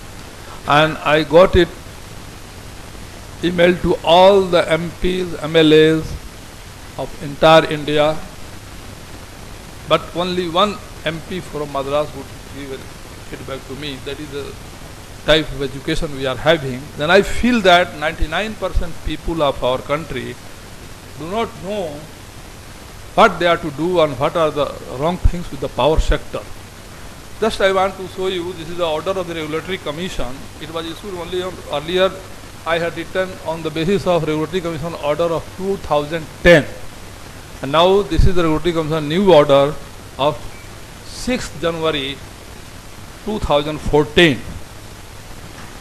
And I got it emailed to all the MPs, MLAs of entire India, but only one MP from Madras would give feedback to me. That is the type of education we are having. Then I feel that 99% people of our country do not know what they are to do and what are the wrong things with the power sector. Just I want to show you, this is the order of the Regulatory Commission. It was issued only on earlier. I had written on the basis of Regulatory Commission order of 2010. And now this is the Regulatory Commission new order of 6th January 2014.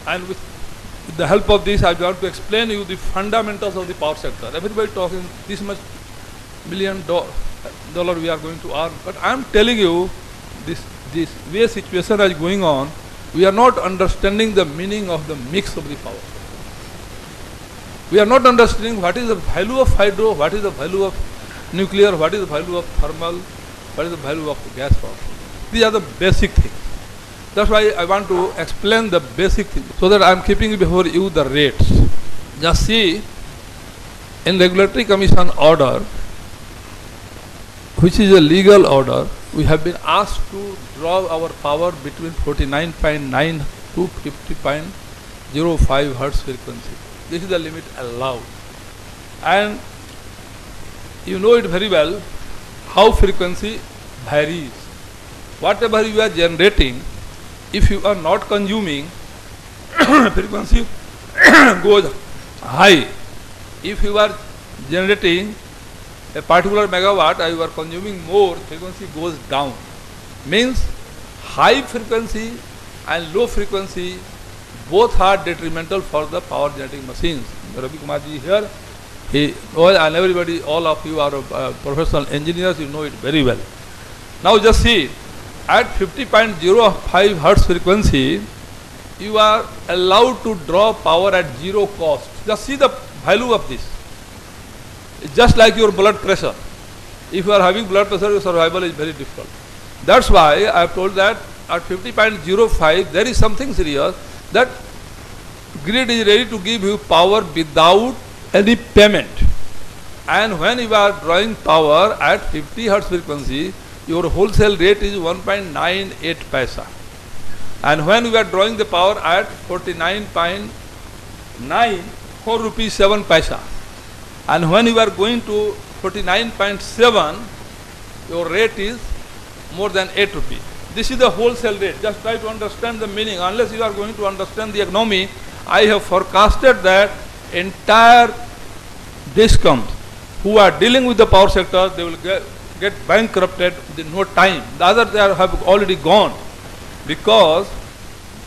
And with the help of this, I want to explain you the fundamentals of the power sector. Everybody talking this much $1 billion we are going to earn. But I am telling you, this way situation is going on, we are not understanding the meaning of the mix of the power. We are not understanding what is the value of hydro, what is the value of nuclear, what is the value of thermal, what is the value of gas power. These are the basic things. That's why I want to explain the basic thing, so that I am keeping before you the rates. Just see, in Regulatory Commission order, which is a legal order, we have been asked to draw our power between 49.9 to 50.05 Hertz frequency. This is the limit allowed. And you know it very well how frequency varies. Whatever you are generating, if you are not consuming, frequency goes high. If you are generating a particular megawatt and you are consuming more, frequency goes down. Means high frequency and low frequency both are detrimental for the power generating machines. Ravi Kumar ji here, he knows, and everybody, all of you are professional engineers, you know it very well. Now just see, at 50.05 Hertz frequency, you are allowed to draw power at zero cost. Just see the value of this. It's just like your blood pressure. If you are having blood pressure, your survival is very difficult. That's why I have told that at 50.05, there is something serious, that grid is ready to give you power without any payment. And when you are drawing power at 50 Hertz frequency, your wholesale rate is 1.98 paisa. And when we are drawing the power at 49.9, 4 rupees 7 paisa. And when you are going to 49.7, your rate is more than 8 rupees. This is the wholesale rate. Just try to understand the meaning. Unless you are going to understand the economy, I have forecasted that entire DISCOMs who are dealing with the power sector, they will get bankrupted within no time. The others have already gone, because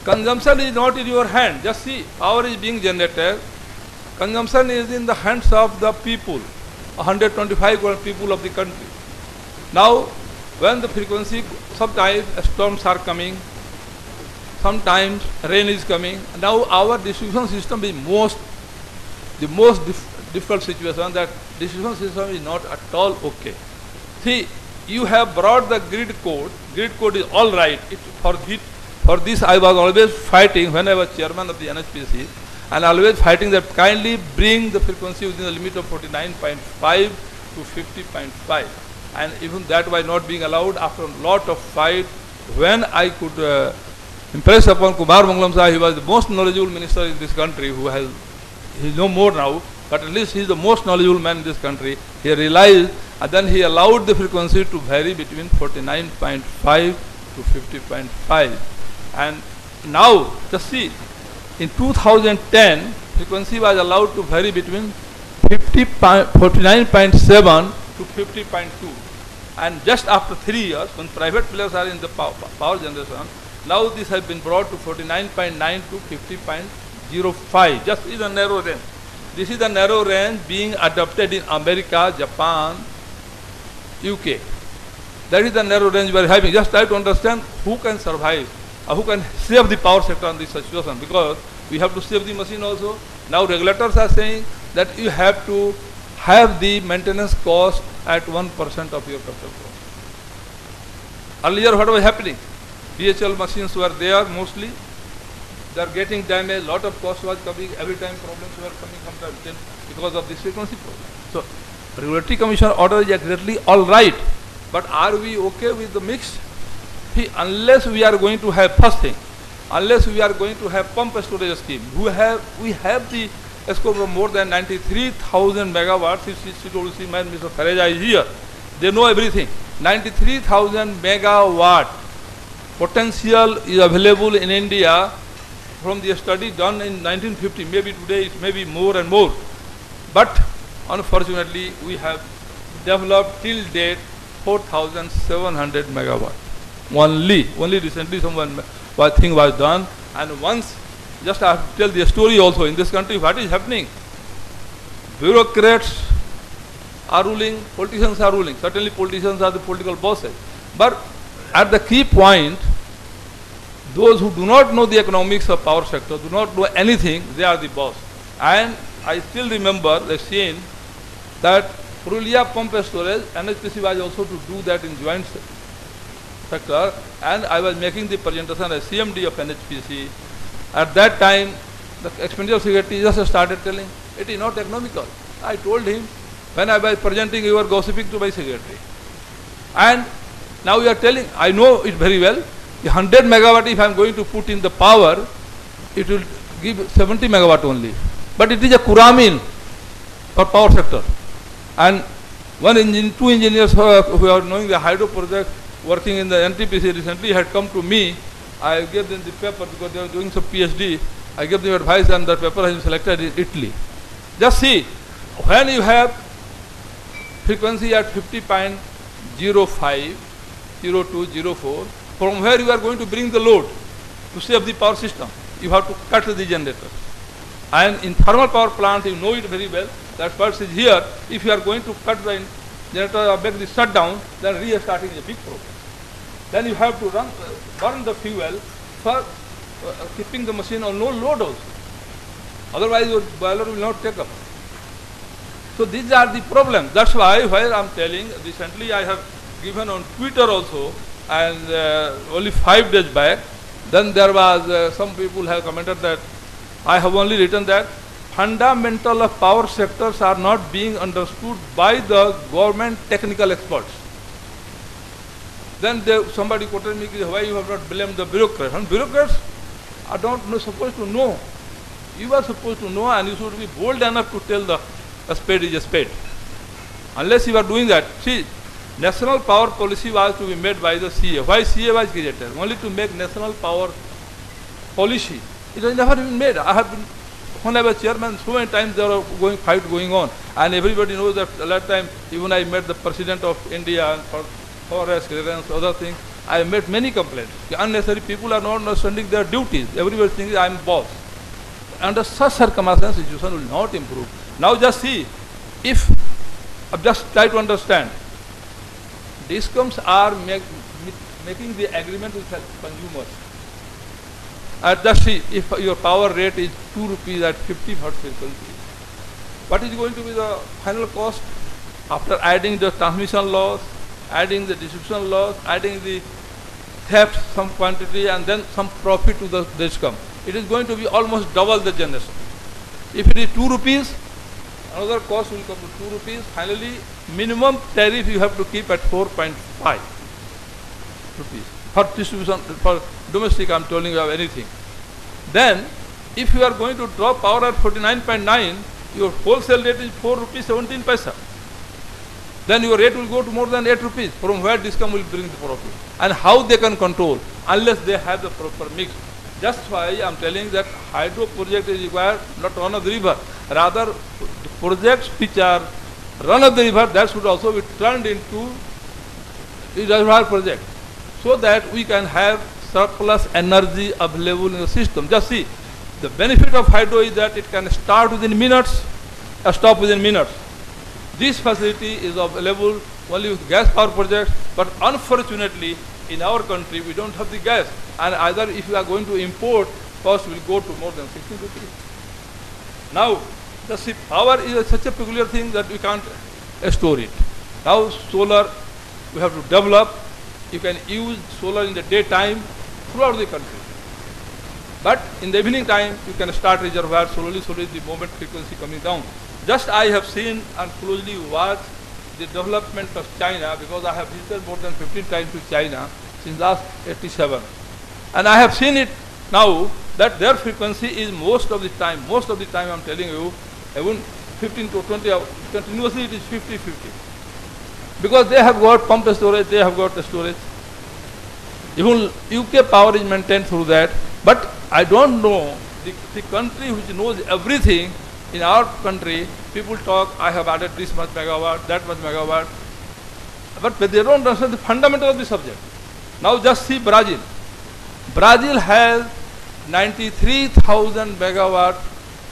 consumption is not in your hand. Just see, power is being generated. Consumption is in the hands of the people, 125 crore people of the country. Now, when the frequency, sometimes storms are coming, sometimes rain is coming. Now our distribution system is the most difficult situation, that distribution system is not at all okay. See, you have brought the grid code is all right. For this I was always fighting when I was chairman of the NHPC, and always fighting that kindly bring the frequency within the limit of 49.5 to 50.5. And even that was not being allowed. After a lot of fight, when I could impress upon Kumar Mangalam Sahib, he was the most knowledgeable minister in this country, he's no more now, but at least he's the most knowledgeable man in this country. He realized, and then he allowed the frequency to vary between 49.5 to 50.5. And now, just see, in 2010, frequency was allowed to vary between 49.7 to 50.2. And just after 3 years, when private players are in the power generation, now this has been brought to 49.9 to 50.05. Just is a narrow range. This is the narrow range being adopted in America, Japan, UK. That is the narrow range we are having. Just try to understand who can survive, or who can save the power sector in this situation, because we have to save the machine also. Now regulators are saying that you have to have the maintenance cost at 1% of your capital cost. Earlier what was happening? DHL machines were there mostly. They are getting damaged, lot of cost was coming, every time problems were coming sometimes because of this frequency problem. So Regulatory Commission order is exactly all right, but are we okay with the mix? See, unless we are going to have, first thing, unless we are going to have pump storage scheme, we have the scope of more than 93,000 megawatts. If CWC man, Mr. Fareja is here, they know everything. 93,000 megawatt potential is available in India from the study done in 1950. Maybe today it may be more and more. But unfortunately, we have developed till date 4,700 megawatt. Only recently someone thing was done. And once, just I have to tell the story also, in this country what is happening. Bureaucrats are ruling, politicians are ruling. Certainly politicians are the political bosses. But at the key point, those who do not know the economics of power sector, do not know anything, they are the boss. And I still remember the scene that Purulia pump storage, NHPC was also to do that in joint sector, and I was making the presentation as CMD of NHPC. At that time, the expenditure secretary just started telling, it is not economical. I told him, when I was presenting, you were gossiping to my secretary. And now you are telling, I know it very well, the 100 megawatt if I am going to put in the power, it will give 70 megawatt only. But it is a Kuramin for power sector. And two engineers who are knowing the hydro project working in the NTPC recently had come to me. I gave them the paper because they were doing some PhD. I gave them advice and the paper has been selected in Italy. Just see, when you have frequency at 50.05, 02, 04, from where you are going to bring the load to save the power system, you have to cut the generator. And in thermal power plant, you know it very well, that first is here. If you are going to cut the generator or make the shutdown, then restarting is a big problem. Then you have to burn the fuel for keeping the machine on no load also. Otherwise, your boiler will not take up. So these are the problems. That's why I am telling, recently I have given on Twitter also, and only 5 days back, then there was, some people have commented that I have only written that fundamental of power sectors are not being understood by the government technical experts. Then somebody quoted me, why you have not blamed the bureaucrats? And bureaucrats are not supposed to know. You are supposed to know, and you should be bold enough to tell a spade is a spade. Unless you are doing that. See, national power policy was to be made by the CA. Why CA was created? Only to make national power policy. It has never been made. I have been, when I was chairman, so many times there were fight going on, and everybody knows that at that time, even I met the president of India and for forest clearance, other things, I met many complaints. Unnecessary people are not understanding their duties. Everybody thinks I am boss. Under such circumstances, situation will not improve. Now just see, if, just try to understand, DISCOMs are making the agreement with consumers. Just see, if your power rate is 2 rupees at 50 hertz frequency, what is going to be the final cost after adding the transmission loss, adding the distribution loss, adding the theft, some quantity, and then some profit to the DISCOM? It is going to be almost double the generation. If it is 2 rupees, another cost will come to 2 rupees. Finally, minimum tariff you have to keep at 4.5 rupees. For distribution, for domestic, I am telling you of anything. Then, if you are going to drop power at 49.9, your wholesale rate is 4 rupees 17 paisa. Then your rate will go to more than 8 rupees. From where DISCOM will bring the profit? And how they can control, unless they have the proper mix. Just why I am telling that hydro project is required, not run of the river. Rather, the projects which are run of the river, that should also be turned into a reservoir project, so that we can have surplus energy available in the system. Just see, the benefit of hydro is that it can start within minutes, stop within minutes. This facility is available only with gas power projects, but unfortunately, in our country, we don't have the gas. And either if you are going to import, cost will go to more than 16 rupees. Now, just see, power is such a peculiar thing that we can't store it. Now, solar, we have to develop. You can use solar in the daytime throughout the country. But in the evening time, you can start reservoir slowly, the moment frequency coming down. Just I have seen and closely watched the development of China, because I have visited more than 15 times to China since last 87. And I have seen it now that their frequency is most of the time I am telling you, even 15 to 20 hours, continuously it is 50-50. Because they have got pumped storage, they have got the storage. Even UK power is maintained through that. But I don't know, the country which knows everything, in our country, people talk, I have added this much megawatt, that much megawatt. But they don't understand the fundamental of the subject. Now just see Brazil. Brazil has 93,000 megawatt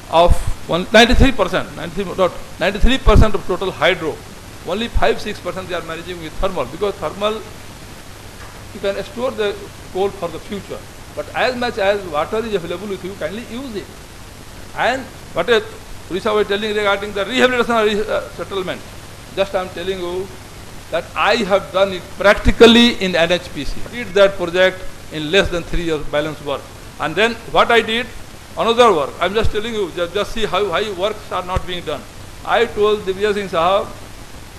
of 93% of total hydro. Only 5-6% they are managing with thermal, because thermal, you can store the coal for the future. But as much as water is available with you, kindly use it. And what Risha was telling regarding the rehabilitation settlement, just I am telling you, that I have done it practically in NHPC. Did that project in less than 3 years balance work. And then what I did, another work. I'm just telling you, just see how high works are not being done. I told Divya Singh Sahab,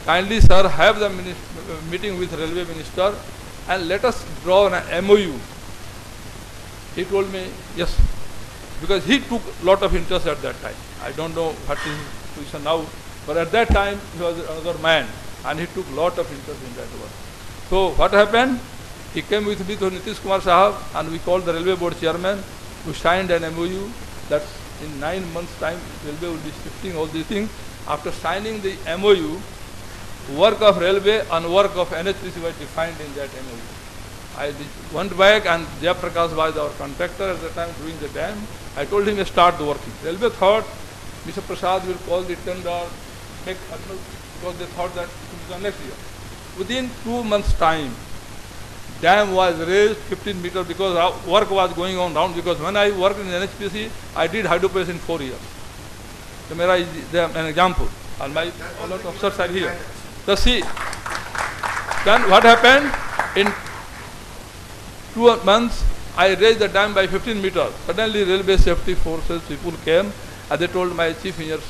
kindly sir, have the meeting with railway minister and let us draw an MOU. He told me, yes, because he took lot of interest at that time. I don't know what is his position now, but at that time he was another man and he took lot of interest in that work. So what happened? He came with me to Nitish Kumar Sahab and we called the railway board chairman. We signed an MOU that in 9 months time railway will be shifting all these things. After signing the MOU, work of railway and work of NHPC were defined in that MOU. I went back and Jayaprakash was our contractor at the time doing the dam. I told him to start the working. Railway thought Mr. Prasad will call the tender, make because they thought that it will be done next year. Within 2 months time, dam was raised 15 meters because work was going on down. Because when I worked in NHPC, I did hydro press in 4 years. So Mera is an example. And my a lot of officers are here. So see, then what happened? In 2 months, I raised the dam by 15 meters. Suddenly, railway safety forces people came and they told my chief engineers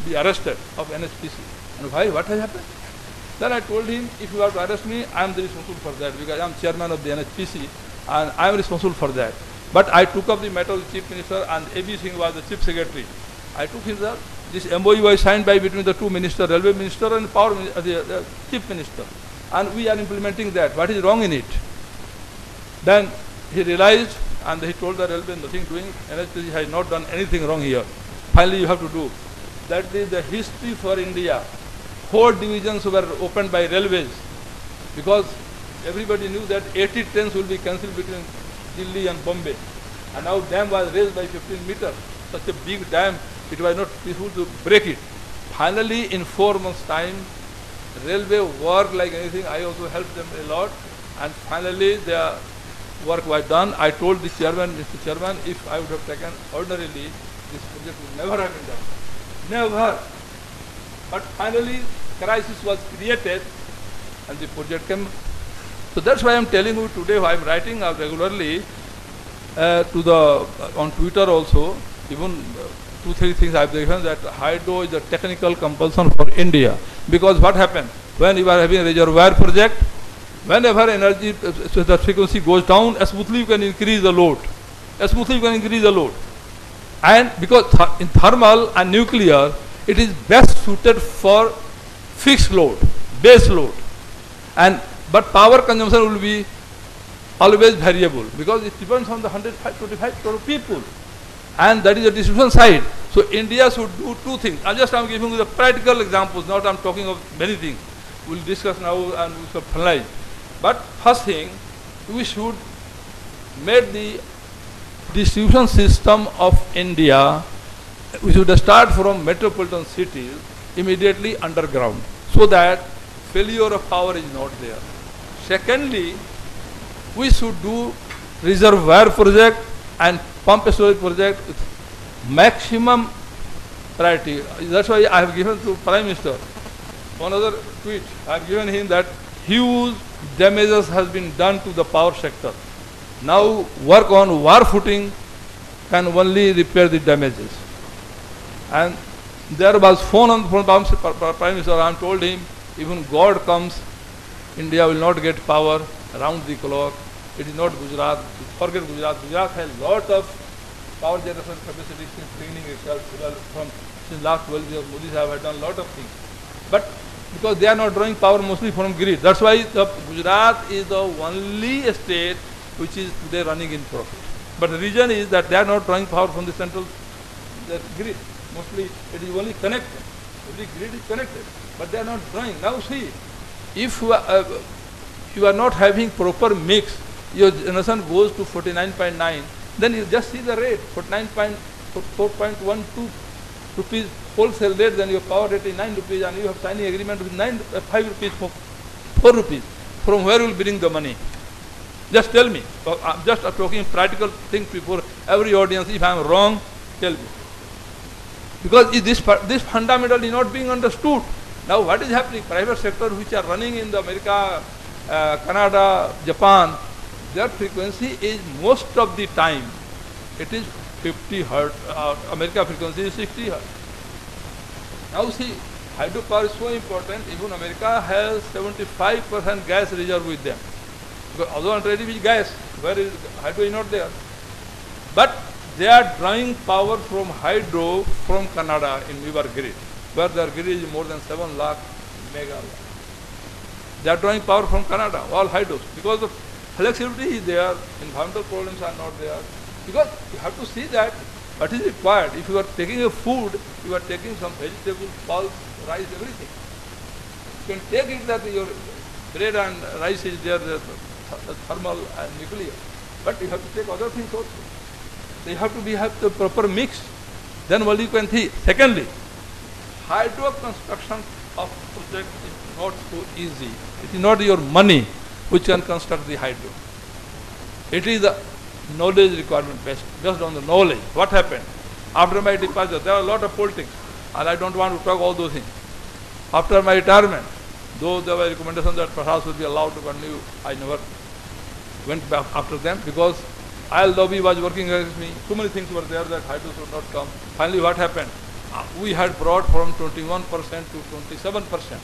be arrested of NHPC. And why? What has happened? Then I told him, if you have to arrest me, I am the responsible for that because I am chairman of the NHPC and I am responsible for that. But I took up the matter with the chief minister and A.B. Singh was the chief secretary. I took him there. This MOU was signed by between the two ministers, railway minister and the chief minister. And we are implementing that. What is wrong in it? Then he realized and he told the railway nothing doing. NHPC has not done anything wrong here. Finally, you have to do. That is the history for India. 4 divisions were opened by railways because everybody knew that 80 trains will be cancelled between Delhi and Bombay. And now dam was raised by 15 meters. Such a big dam, it was not peaceful to break it. Finally, in 4 months' time, railway worked like anything. I also helped them a lot. And finally, their work was done. I told the chairman, Mr. Chairman, if I would have taken ordinarily, this project would never have been done. Never. But finally, crisis was created and the project came. So that's why I'm telling you today, I'm writing regularly on Twitter also, even 2-3 things I've given that hydro is a technical compulsion for India. Because what happens? When you are having a reservoir project, whenever energy, so the frequency goes down, smoothly you can increase the load. Smoothly you can increase the load. And because in thermal and nuclear, it is best suited for fixed load, base load. But power consumption will be always variable because it depends on the 125 crore people. And that is the distribution side. So India should do 2 things. I'm giving you the practical examples, not I'm talking of many things. We'll discuss now and we shall finalize. But first thing, we should make the distribution system of India, we should start from metropolitan cities immediately underground so that failure of power is not there. Secondly, we should do reservoir project and pump storage project with maximum priority. That's why I have given to Prime Minister one other tweet. I have given him that huge damages has been done to the power sector. Now work on war footing can only repair the damages. And there was phone from Prime Minister. I told him, even God comes, India will not get power around the clock. It is not Gujarat. Forget Gujarat. Gujarat has a lot of power generation capacity since beginning itself. Since last 12 years, Modi have done a lot of things. But because they are not drawing power mostly from grid. That's why Gujarat is the only state which is today running in profit. But the reason is that they are not drawing power from the central grid. Mostly it is only connected. Every grid is connected. But they are not drawing. Now see, if you are not having proper mix, your generation goes to 49.9, then you just see the rate, 4.12 rupees wholesale rate, then your power rate is 9 rupees and you have signing agreement with 5 rupees for 4 rupees. From where will bring the money? Just tell me. I'm just talking practical things before every audience. If I am wrong, tell me. Because this fundamental is not being understood. Now what is happening? Private sector which are running in the America, Canada, Japan, their frequency is most of the time, it is 50 hertz. America frequency is 60 hertz. Now see, hydropower is so important. Even America has 75% gas reserve with them. Because although already with gas, where is hydro is not there. But they are drawing power from hydro from Canada in our grid, where their grid is more than 7 lakh megawatts. They are drawing power from Canada, all hydros, because the flexibility is there, environmental problems are not there. Because you have to see that what is required. If you are taking a food, you are taking some vegetable, pulse, rice, everything. You can take it that your bread and rice is there, the thermal and nuclear. But you have to take other things also. So you have the proper mix. Then only you can see. Secondly, hydro construction of project is not so easy. It is not your money which can construct the hydro. It is the knowledge requirement based on the knowledge. What happened? After my departure, there are a lot of politics, and I don't want to talk all those things. After my retirement, though there were recommendations that Prasad should be allowed to continue, I never went back after them because IL lobby was working against me. Too many things were there that hydro should not come. Finally, what happened? We had brought from 21% to 27%.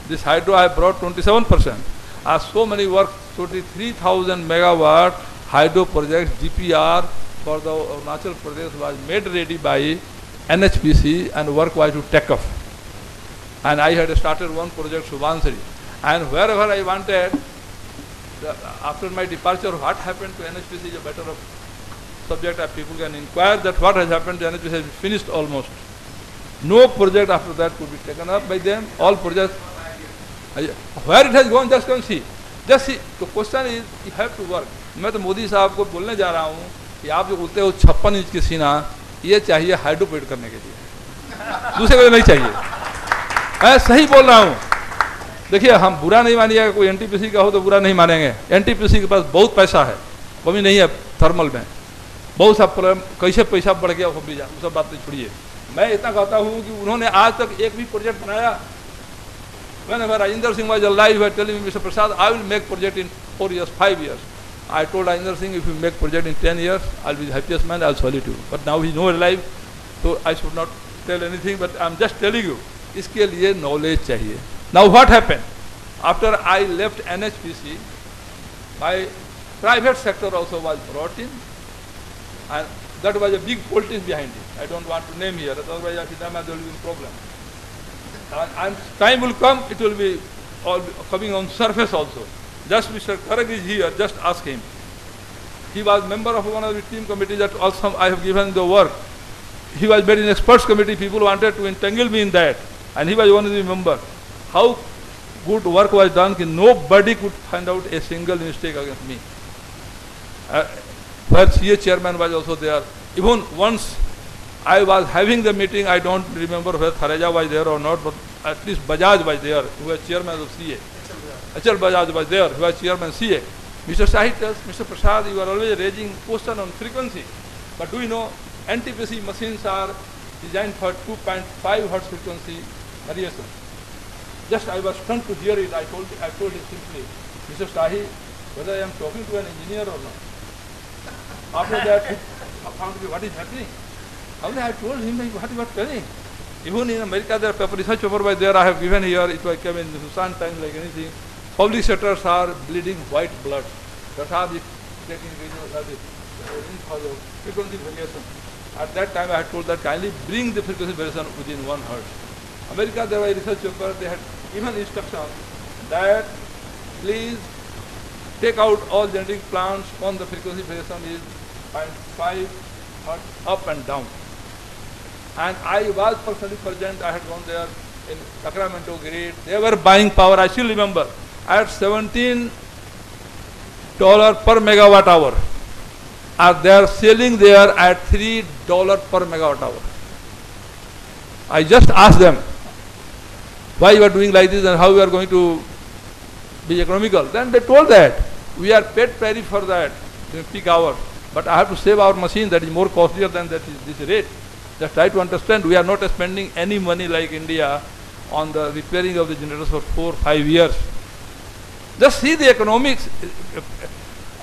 This hydro I brought 27%. So many work, 23,000 megawatt hydro projects, GPR for the Arunachal Pradesh was made ready by NHPC and work was to take off. And I had started one project, Subansari. And wherever I wanted, after my departure, what happened to NHPC is a matter of subject that people can inquire that what has happened to NHPC has finished almost. No project after that could be taken up by them. All projects, where it has gone, just come see. Just see. The question is, you have to work. मैं तो मोदी साहब को बोलने जा रहा हूँ कि आप जो बोलते हो 56 इंच की सीना, ये चाहिए हाइड्रोपेड करने के लिए, दूसरे को नहीं चाहिए। मैं सही बोल रहा हूँ। देखिए, हम बुरा नहीं मानिएगा, कोई एनटीपीसी का हो तो बुरा नहीं मानेंगे। एनटीपीसी के पास बहुत पैसा है, कमी नहीं है थर्मल में, बहुत सा कैसे पैसा बढ़ गया वो सब बात नहीं छोड़िए। मैं इतना कहता हूँ कि उन्होंने आज तक एक भी प्रोजेक्ट बनाया। Whenever Rajendra Singh was alive, he was telling me, Mr. Prasad, I will make project in 4 years, 5 years. I told Rajendra Singh, if you make project in 10 years, I'll be the happiest man, I'll solve it you. But now he's not alive, so I should not tell anything, but I'm just telling you, इसके लिए knowledge चाहिए. Now what happened? After I left NHPC, my private sector also was brought in, and that was a big politics behind it. I don't want to name here, otherwise there will be a problem. And time will come, it will be all coming on surface also. Just Mr. Karag is here, just ask him. He was member of one of the team committees that also I have given the work. He was made in experts committee, people wanted to entangle me in that. And he was one of the members. How good work was done, that nobody could find out a single mistake against me. Where CA chairman was also there. Even once I was having the meeting, I don't remember whether Thareja was there or not, but at least Bajaj was there, who was chairman of CA. Achal Bajaj was there, who was chairman CA. Mr. Shahi tells, Mr. Prasad, you are always raising question on frequency. But do you know, NTPC machines are designed for 2.5 hertz frequency variation. Just I was stunned to hear it. I told him simply, Mr. Shahi, whether I am talking to an engineer or not. After that, he found me, what is happening? I told him, what you are telling? Even in America, there are research paper by there I have given here, it was came in Hindustan Times like anything. Public sectors are bleeding white blood. That's how they taking frequency variation. At that time I had told that kindly bring the frequency variation within 1 hertz. America, there was a research paper, they had given instruction that please take out all genetic plants on the frequency variation is 0.5 hertz up and down. And I was personally present, I had gone there in Sacramento grid. They were buying power, I still remember, at $17 per megawatt hour. And they are selling there at $3 per megawatt hour. I just asked them, why you are doing like this and how you are going to be economical. Then they told that, we are paid very for that, in peak hour. But I have to save our machine, that is more costlier than that is this rate. Just try to understand, we are not spending any money like India on the repairing of the generators for 4 or 5 years. Just see the economics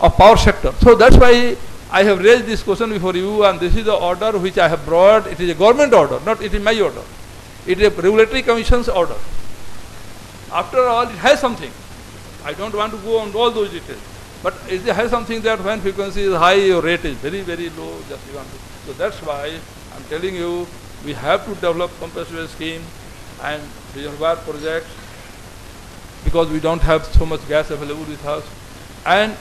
of power sector. So that's why I have raised this question before you, and this is the order which I have brought. It is a government order, not it is my order. It is a regulatory commission's order. After all, it has something. I don't want to go on all those details. But it has something that when frequency is high, your rate is very, very low. Just you want to. So that's why I'm telling you, we have to develop compensatory scheme and reservoir projects, because we don't have so much gas available with us. And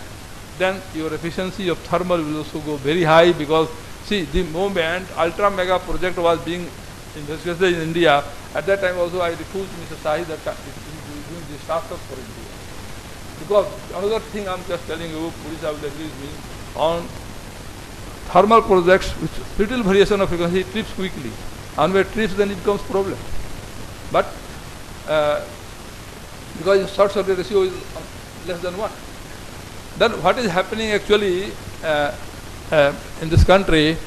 then your efficiency of thermal will also go very high, because see, the moment ultra mega project was being investigated in India, at that time also I refused Mr. Sahi that doing the startup for India. Because another thing I'm just telling you, Odisha will agree with me, on thermal projects with little variation of frequency, it trips quickly. And when it trips, then it becomes problem. But because short circuit ratio is less than 1. Then what is happening actually in this country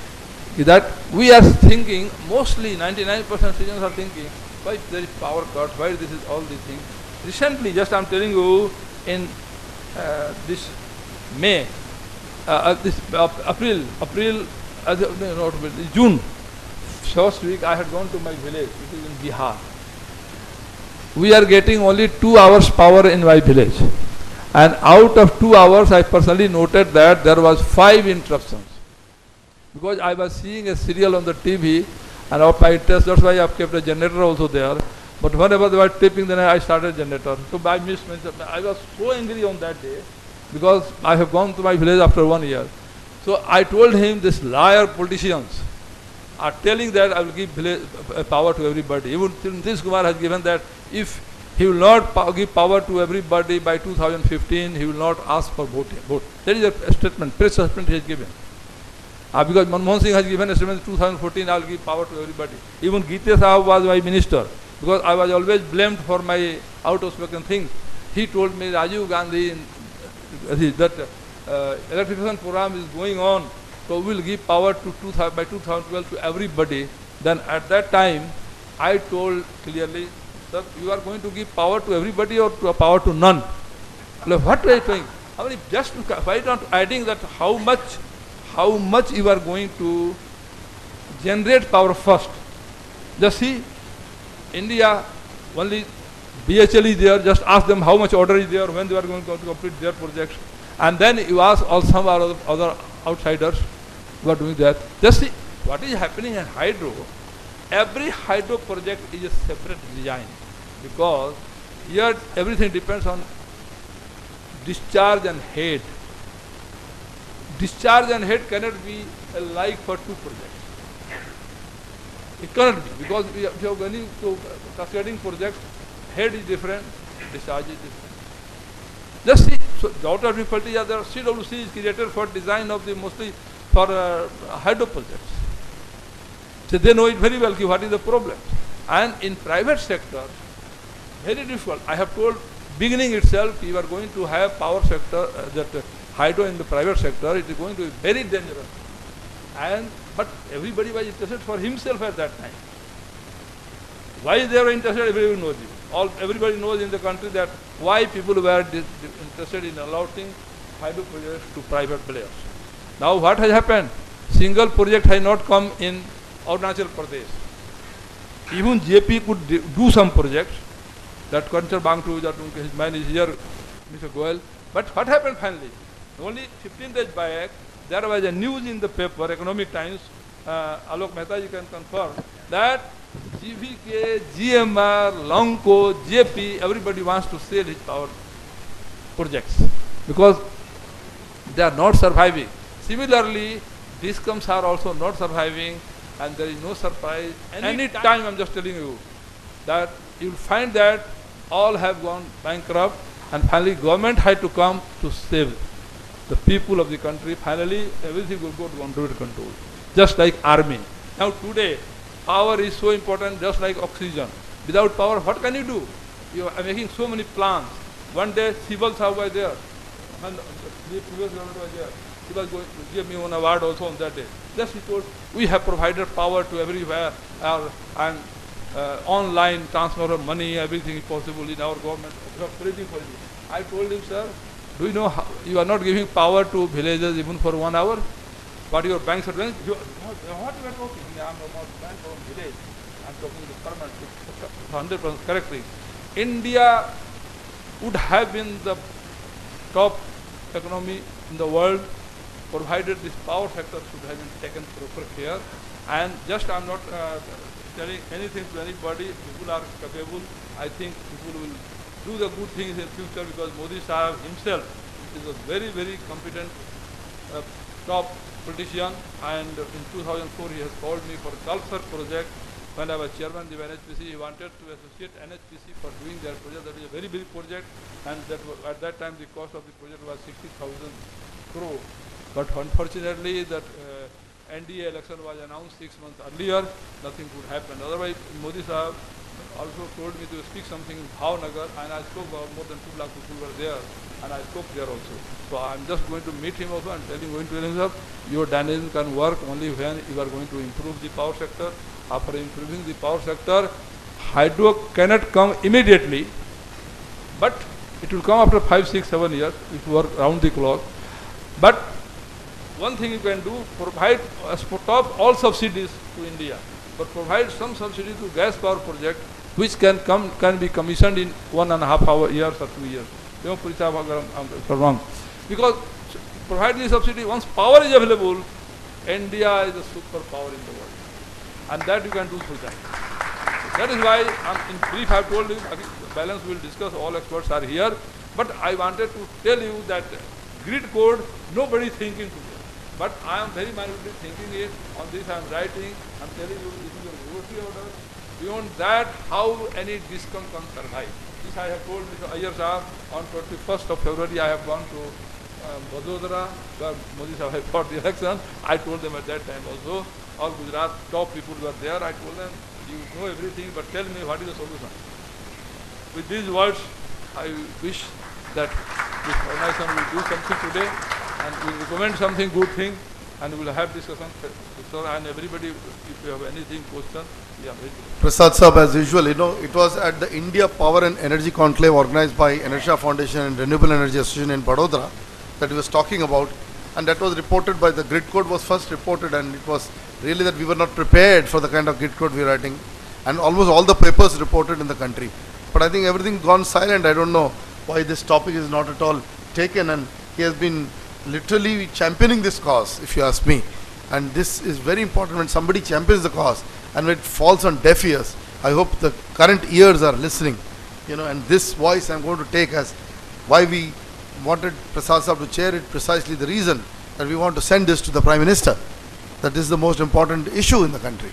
is that we are thinking, mostly 99% citizens are thinking, why there is power cut, why this is all these things. Recently, just I'm telling you, in this May, June, first week I had gone to my village, which is in Bihar. We are getting only 2 hours power in my village. And out of 2 hours, I personally noted that there was 5 interruptions. Because I was seeing a serial on the TV, and of my interest, that's why I've kept a generator also there. But whenever they were tripping, then I started generator. So I was so angry on that day, because I have gone to my village after 1 year. So I told him, this liar politicians are telling that I will give power to everybody. Even Nitish Kumar has given that if he will not give power to everybody by 2015, he will not ask for vote. That is a statement, press statement he has given. Because Manmohan Singh has given a statement in 2014, I will give power to everybody. Even Geete Sahab was my minister, because I was always blamed for my out-of-spoken things. He told me, Rajiv Gandhi, that electrification program is going on, so we will give power to by 2012 to everybody. Then at that time, I told clearly, sir, you are going to give power to everybody or to power to none? What are you doing? I mean, just why not adding that how much you are going to generate power first? Just see, India, only BHL is there, just ask them how much order is there, when they are going to complete their projects. And then you ask all some other outsiders who are doing that. Just see what is happening in hydro. Every hydro project is a separate design, because here everything depends on discharge and head. Discharge and head cannot be alike for 2 projects. It cannot be, because if you are going to cascading projects, head is different, discharge is different. Just see, so daughter of difficulty are there. CWC is created for design of the mostly for hydro projects. So they know it very well, what is the problem. And in private sector, very difficult. I have told beginning itself, you are going to have power sector, that hydro in the private sector, it is going to be very dangerous. But everybody was interested for himself at that time. Why they were interested, everybody knows it. Everybody knows in the country that why people were interested in allowing hydro projects to private players. Now what has happened? Single project has not come in Arunachal Pradesh. Even JP could do some projects. That Kanchar Bangtu, that his man is here, Mr. Goel. But what happened finally? Only 15 days back, there was a news in the paper, Economic Times, Alok Mehta, you can confirm, that GVK, GMR, Longco, JP, everybody wants to sell his power projects, because they are not surviving. Similarly, DISCOMs are also not surviving, and there is no surprise. Any time, I'm just telling you, that you will find that all have gone bankrupt, and finally government had to come to save the people of the country. Finally, everything will go to under control, just like army. Now today, power is so important, just like oxygen. Without power, what can you do? You are making so many plants. One day, Sibal Sahab was there, and the previous government was there. He was going to give me one award also on that day. Just he told, we have provided power to everywhere, and online transfer of money, everything is possible in our government. I told him, sir, do you know how you are not giving power to villages even for 1 hour? But your banks are doing, what you are talking? I am not bank from village. I am talking to permanent, 100% correctly. India would have been the top economy in the world provided this power sector should have been taken proper care. And just I am not telling anything to anybody. People are capable. I think people will do the good things in future because Modi Sahib himself is a very, very competent top politician. And in 2004 he has called me for Kalsar project. When I was chairman of the NHPC, he wanted to associate NHPC for doing their project. That is a very big project, and that at that time the cost of the project was 60,000 crore. But unfortunately, that NDA election was announced 6 months earlier. Nothing could happen. Otherwise, Modi Sahib also told me to speak something in Bhavnagar, and I spoke about more than 2 lakh people were there, and I spoke there also. So I'm just going to meet him also and going to tell him, sir, your dynamism can work only when you are going to improve the power sector. After improving the power sector, hydro cannot come immediately, but it will come after 5, 6, 7 years if you work round the clock. But one thing you can do, provide stop all subsidies to India, but provide some subsidy to gas power project which can be commissioned in 1.5 years or 2 years. Wrong. Because provide the subsidy, once power is available, India is a superpower in the world. And that you can do through that. That is why, in brief, I have told you, balance we will discuss, all experts are here. But I wanted to tell you that grid code, nobody is thinking today. But I am very minutely thinking it. On this I am writing, I am telling you, this is a university order. Beyond that, how any discount can survive. This I have told Mr. Iyer Sahab on 21st of February. I have gone to Vadodara, where Modi Sahab had fought the election. I told them at that time also. All Gujarat top people were there. I told them, you know everything, but tell me what is the solution. With these words, I wish that this organization will do something today and will recommend something good thing, and we will have discussion. So, and everybody, if you have anything, question, yeah. Prasad Sahab, as usual, you know, it was at the India Power and Energy Conclave organized by Energia Foundation and Renewable Energy Association in Vadodara that he was talking about, and that was reported by the grid code was first reported, and it was really that we were not prepared for the kind of grid code we are writing, and almost all the papers reported in the country. But I think everything gone silent. I don't know why this topic is not at all taken, and he has been literally championing this cause, if you ask me. And this is very important when somebody champions the cause and when it falls on deaf ears. I hope the current ears are listening, you know, and this voice I'm going to take as why we wanted Prasad Sahab to chair it, precisely the reason that we want to send this to the Prime Minister, that this is the most important issue in the country.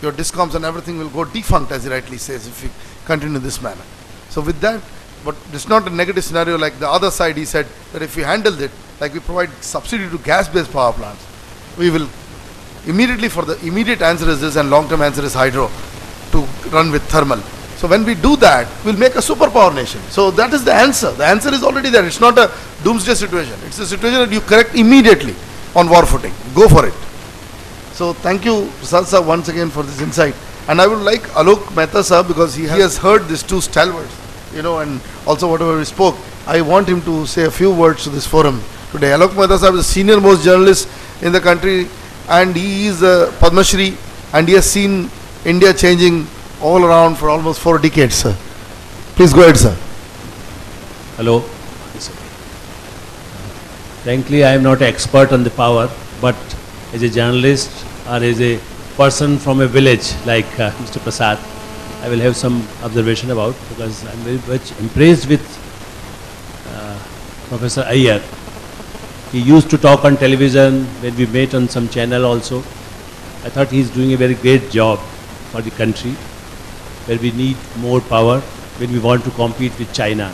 Your discoms and everything will go defunct, as he rightly says, if we continue in this manner. So with that, but it's not a negative scenario like the other side. He said that if we handled it, like we provide subsidy to gas-based power plants, we will immediately, for the immediate answer is this and long-term answer is hydro to run with thermal. So when we do that, we'll make a superpower nation. So that is the answer. The answer is already there. It's not a doomsday situation. It's a situation that you correct immediately on war footing. Go for it. So thank you, Prasad Sahab, once again for this insight. And I would like Alok Mehta Sahab, because he has heard these two stalwarts, you know, and also whatever we spoke. I want him to say a few words to this forum today. Alok Mehta Sahab is the senior most journalist in the country, and he is a Padma Shri, and he has seen India changing all around for almost 4 decades, sir. Please go ahead, sir. Hello. Frankly, I am not an expert on the power, but as a journalist or as a person from a village like Mr. Prasad, I will have some observation about, because I am very much impressed with Professor Iyer. He used to talk on television when we met on some channel also. I thought he is doing a very great job for the country, where we need more power, when we want to compete with China.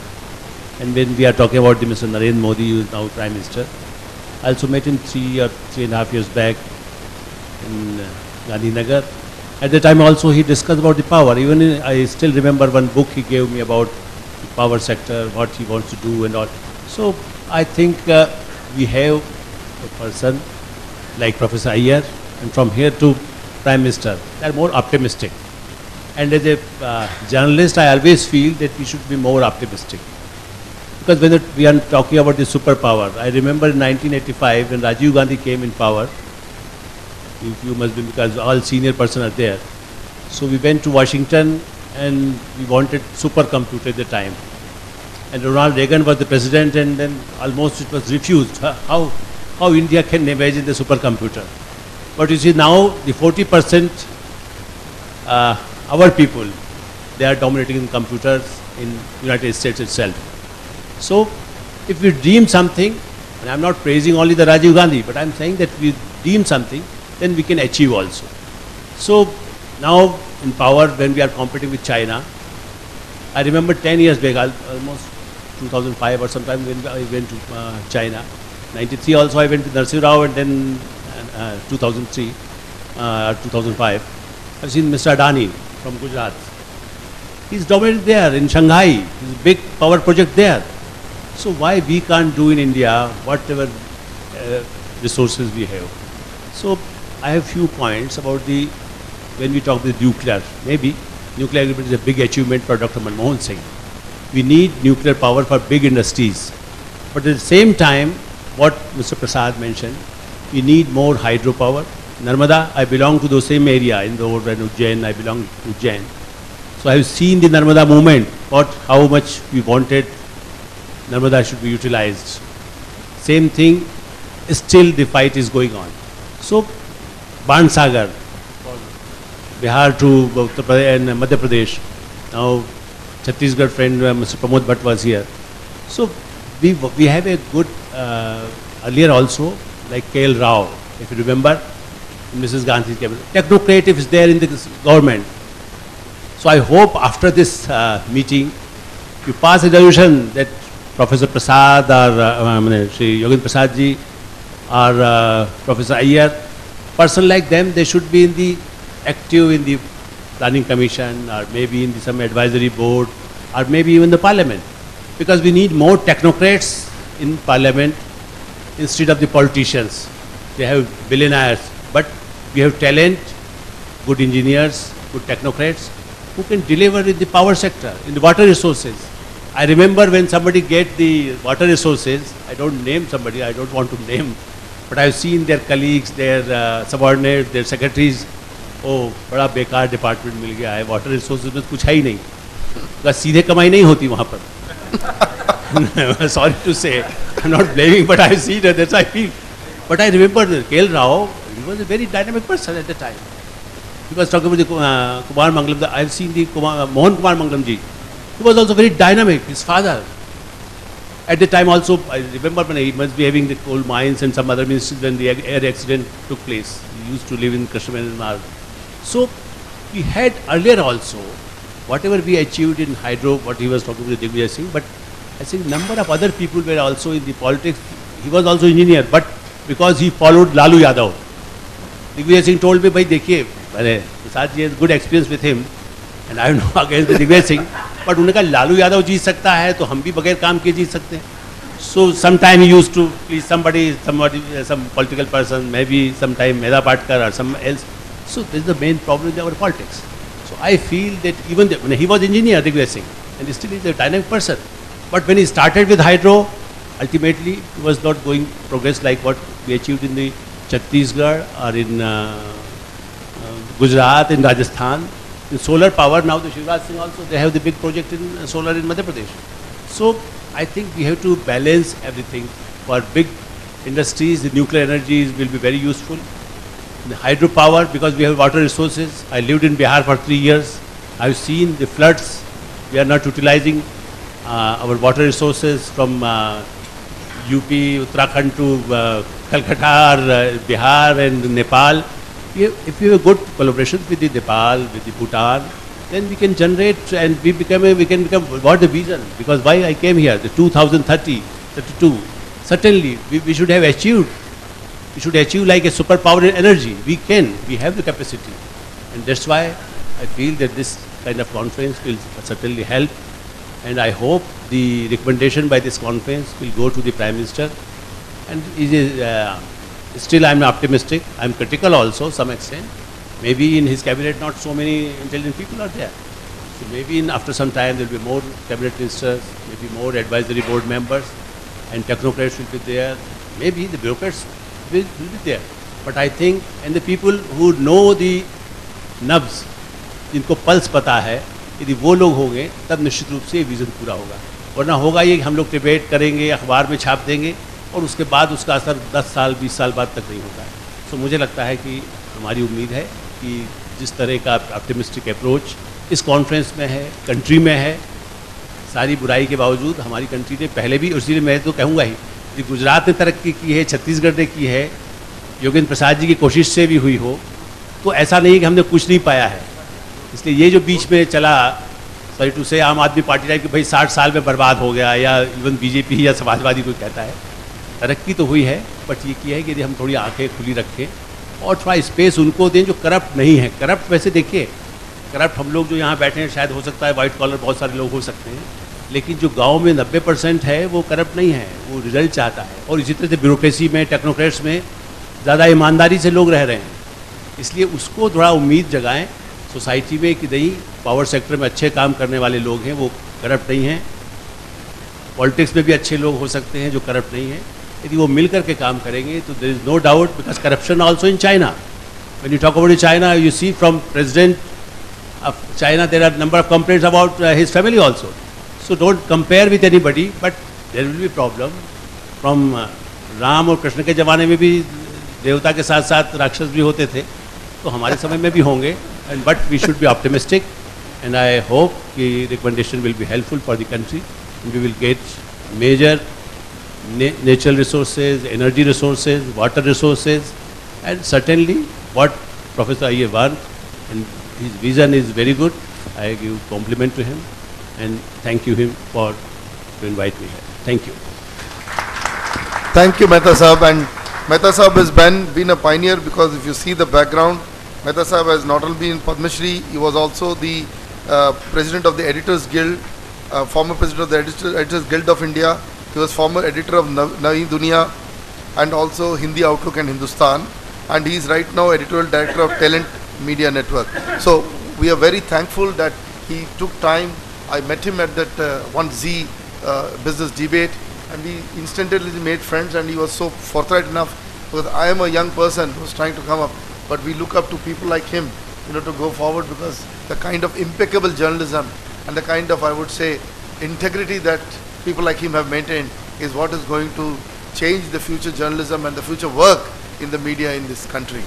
And when we are talking about the Mr. Narendra Modi, who is now Prime Minister, I also met him 3 or 3.5 years back in Gandhinagar. At the time also he discussed about the power. Even I still remember one book he gave me about the power sector, what he wants to do and all. So I think we have a person like Professor Iyer, and from here to Prime Minister, they are more optimistic. And as a journalist, I always feel that we should be more optimistic. Because when we are talking about the superpower, I remember in 1985 when Rajiv Gandhi came in power, you must be, because all senior person are there. So we went to Washington and we wanted supercomputer at the time. And Ronald Reagan was the president, and then almost it was refused. How India can imagine the supercomputer? But you see now the 40% our people, they are dominating in computers in United States itself. So if we dream something, and I'm not praising only the Rajiv Gandhi, but I'm saying that we dream something, then we can achieve also. So now in power, when we are competing with China, I remember 10 years back, almost 2005 or sometime when I went to China. 93 also I went to Narsingh Rao, and then 2003, 2005. I've seen Mr. Adani from Gujarat. He's dominated there in Shanghai. He's a big power project there. So why we can't do in India whatever resources we have? So I have few points about when we talk about nuclear. Maybe nuclear agreement is a big achievement for Dr. Manmohan Singh. We need nuclear power for big industries. But at the same time, what Mr. Prasad mentioned, we need more hydropower. Narmada, I belong to the same area, Indore and Ujjain, I belong to Ujjain. So I have seen the Narmada movement, how much we wanted Narmada should be utilized. Same thing, still the fight is going on. So, Bansagar, Bihar to Uttar Pradesh and Madhya Pradesh. Now, Chhattisgarh friend Mr. Pramod Bhatt was here. So, we have a good, earlier also, like KL Rao, if you remember, in Mrs. Gandhi's cabinet. Technocrative is there in the government. So I hope after this meeting, you pass a resolution that Professor Prasad or Shri Yogendra Prasad ji or Professor Iyer, person like them, they should be in the active in the planning commission or maybe in some advisory board or maybe even the parliament. Because we need more technocrats in parliament instead of the politicians. They have billionaires, but we have talent, good engineers, good technocrats who can deliver in the power sector, in the water resources. I remember when somebody get the water resources, I don't name somebody, I don't want to name, but I've seen their colleagues, their subordinates, their secretaries, oh, बड़ा बेकार department मिल गया है, water resources में कुछ है ही नहीं, बस सीधे कमाई नहीं होती वहाँ पर. Sorry to say, I'm not blaming, but I've seen it, that's how I feel. But I remember KL Rao, he was a very dynamic person at the time. He was talking about the Kumar Mangalam, I've seen the Mohan Kumar Mangalam ji. He was also very dynamic, his father. At the time also, I remember when he must be having the coal mines and some other ministries when the air accident took place. He used to live in Kashmir. So, we had earlier also, whatever we achieved in hydro, what he was talking with Digvijay Singh, but I think number of other people were also in the politics. He was also engineer, but because he followed Lalu Yadav. Digvijay Singh told me, bhai dekhiye, Prasad ji has good experience with him, and I know against the Digvijay Singh, but उन्होंने कहा लालू यादव जीत सकता है तो हम भी बगैर काम के जीत सकते हैं. So sometime he used to please somebody, some political person, maybe sometime Medha Patkar or some else. So this is the main problem in our politics. So I feel that even when he was engineer, Digvijay Singh, and he still is a dynamic person. But when he started with hydro, ultimately he was not going progress like what we achieved in the Chhattisgarh or in Gujarat, in Rajasthan. In solar power, now the Shivraj Singh also, they have the big project in solar in Madhya Pradesh. So I think we have to balance everything. For big industries, the nuclear energies will be very useful. The hydropower, because we have water resources. I lived in Bihar for 3 years. I've seen the floods. We are not utilizing our water resources from UP, Uttarakhand to Calcutta or Bihar and Nepal. If we have good collaboration with the Nepal, with the Bhutan, then we can generate and we can become what the vision. Because why I came here, the 2030, 32, certainly we should have achieved. We should achieve like a superpower in energy. We have the capacity. And that's why I feel that this kind of conference will certainly help. And I hope the recommendation by this conference will go to the Prime Minister. And still I am optimistic. I am critical also, some extent. Maybe in his cabinet not so many intelligent people are there. So maybe after some time there will be more cabinet ministers, maybe more advisory board members, and technocrats will be there. Maybe the bureaucrats will be there. But I think, and the people who know the nubs, जिनको pulse पता है, यदि वो लोग होंगे तब निश्चित रूप से ये विज़न पूरा होगा. वरना होगा ये कि हम लोग डिबेट करेंगे, अखबार में छाप देंगे और उसके बाद उसका असर 10 साल 20 साल बाद तक नहीं होगा. तो मुझे लगता है कि हमारी उम्मीद है कि जिस तरह का ऑप्टिमिस्टिक अप्रोच इस कॉन्फ्रेंस में है, कंट्री में है, सारी बुराई के बावजूद हमारी कंट्री ने पहले भी, इसलिए मैं तो कहूँगा ही कि गुजरात ने तरक्की की है, छत्तीसगढ़ ने की है, योगेंद्र प्रसाद जी की कोशिश से भी हुई हो, तो ऐसा नहीं कि हमने कुछ नहीं पाया है. इसलिए ये जो बीच में चला, सॉरी टू से, आम आदमी पार्टी टाइप कि भाई 60 साल में बर्बाद हो गया, या इवन बीजेपी या समाजवादी कोई कहता है, तरक्की तो हुई है, बट ये किया है कि यदि हम थोड़ी आंखें खुली रखें और थोड़ा स्पेस उनको दें जो करप्ट नहीं है. करप्ट वैसे देखिए, करप्ट हम लोग जो यहाँ बैठे हैं शायद हो सकता है वाइट कॉलर बहुत सारे लोग हो सकते हैं, लेकिन जो गांव में 90% है वो करप्ट नहीं है, वो रिजल्ट चाहता है. और इसी तरह से ब्यूरोक्रेसी में, टेक्नोक्रेट्स में ज़्यादा ईमानदारी से लोग रह रहे हैं. इसलिए उसको थोड़ा उम्मीद जगाएं सोसाइटी में कि नहीं, पावर सेक्टर में अच्छे काम करने वाले लोग हैं, वो करप्ट नहीं हैं. पॉलिटिक्स में भी अच्छे लोग हो सकते हैं जो करप्ट नहीं हैं. यदि वो मिल करके काम करेंगे तो there is no doubt, because corruption also in China. When you talk about China, you see from president of China, there are number of complaints about his family also. So don't compare with anybody, but there will be problem. From Ram और कृष्ण के ज़माने में भी देवता के साथ साथ राक्षस भी होते थे, तो हमारे समय में भी होंगे. And but we should be optimistic, and I hope कि recommendation will be helpful for the country. And we will get major natural resources, energy resources, water resources, and certainly what Professor Iyer wants, and his vision is very good. I give compliment to him and thank you him for to invite me here. Thank you. Thank you, Mehta Sahab. And Mehta Sahab has been a pioneer, because if you see the background, Mehta Sahab has not only been Padma Shri, he was also the president of the Editors Guild, former president of the Editors Guild of India. He was former editor of Navi Dunia and also Hindi Outlook and Hindustan. And he is right now editorial director of Talent Media Network. So we are very thankful that he took time. I met him at that 1Z business debate, and we instantly made friends, and he was so forthright enough, because I am a young person who's trying to come up, but we look up to people like him, to go forward, because the kind of impeccable journalism and the kind of, I would say, integrity that people like him have maintained is what is going to change the future journalism and the future work in the media in this country.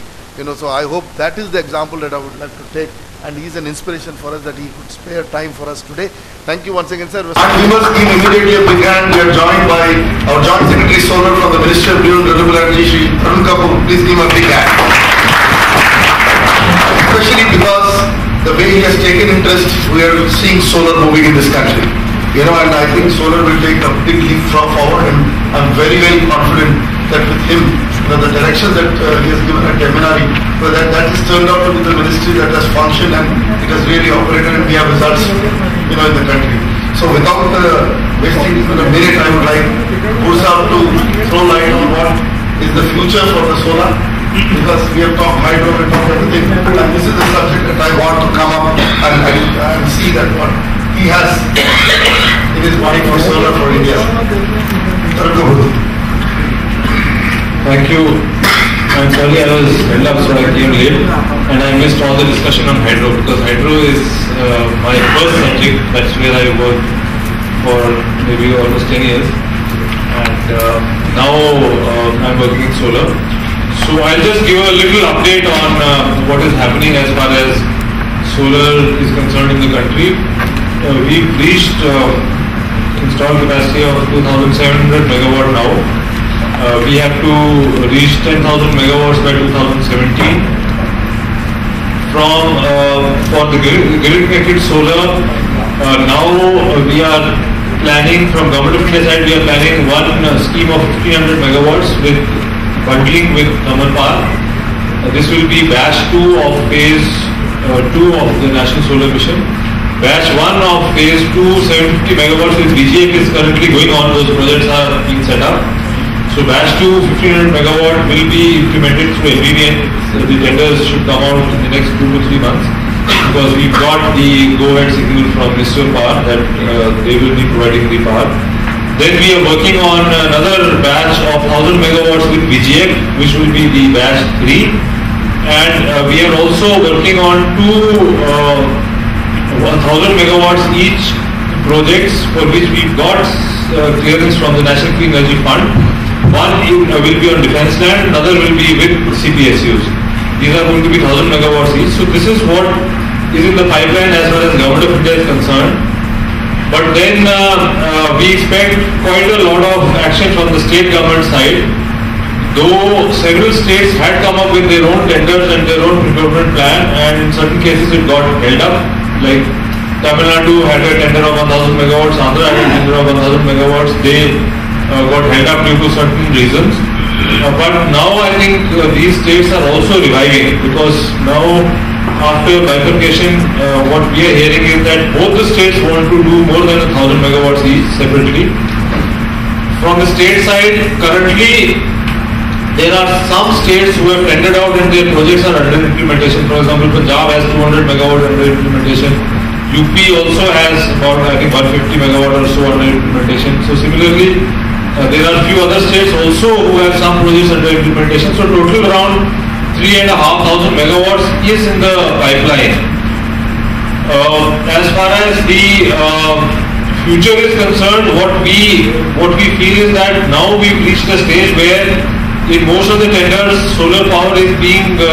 So I hope that is the example that I would like to take, and he is an inspiration for us that he could spare time for us today. Thank you once again, sir. Our Beamer scheme immediately began. We are joined by our Joint Secretary Solar from the Ministry of New and Renewable Energy, Shri Arun Kapoor. Please give him a big hand. Especially because the way he has taken interest, we are seeing solar moving in this country. And I think solar will take a big leap forward, and I'm very, very confident that with him, the directions that he has given at Teminari, that has turned out to be the ministry that has functioned, and it has really operated, and we have results, in the country. So without wasting a minute, I would like Pursa to throw light on what is the future for the solar, because we have talked hydro, we have talked everything, and this is the subject that I want to come up and see that what he has in his mind for solar for India. Thank you. I'm sorry I was held up, so I came late, and I missed all the discussion on hydro, because hydro is my first subject. That's where I worked for maybe almost 10 years, and now I'm working in solar. So I'll just give a little update on what is happening as far as solar is concerned in the country. We've reached installed capacity of 2,700 megawatt now. We have to reach 10,000 megawatts by 2017. For the grid-connected solar, now we are planning, from Government of India side, we are planning one scheme of 1,500 megawatts with bundling with thermal power. This will be batch 2 of phase 2 of the National Solar Mission. Batch 1 of phase 2, 750 megawatts with BGF is currently going on. Those projects are being set up. So batch 2, 1500 megawatt will be implemented through NVVN. So the tenders should come out in the next 2 to 3 months because we've got the go-ahead signal from Ministry of Power that they will be providing the power. Then we are working on another batch of 1000 megawatts with VGF, which will be the batch 3. And we are also working on 1000 megawatts each projects for which we've got clearance from the National Clean Energy Fund. One will be on defense land, another will be with CPSUs. These are going to be 1000 megawatts each. So this is what is in the pipeline as far as Government of India is concerned. But then we expect quite a lot of action from the state government side. Though several states had come up with their own tenders and their own procurement plan, and in certain cases it got held up. Like Tamil Nadu had a tender of 1000 megawatts, Andhra had a tender of 1000 megawatts. They got held up due to certain reasons. But now I think these states are also reviving, because now after bifurcation, what we are hearing is that both the states want to do more than 1000 megawatts each separately. From the state side, currently there are some states who have tendered out and their projects are under implementation. For example, Punjab has 200 megawatt under implementation. UP also has about, I think, 150 megawatt or so under implementation. So similarly, there are a few other states also who have some projects under implementation. So total around 3,500 megawatts is in the pipeline. As far as the future is concerned, what we feel is that now we've reached a stage where in most of the tenders solar power is being the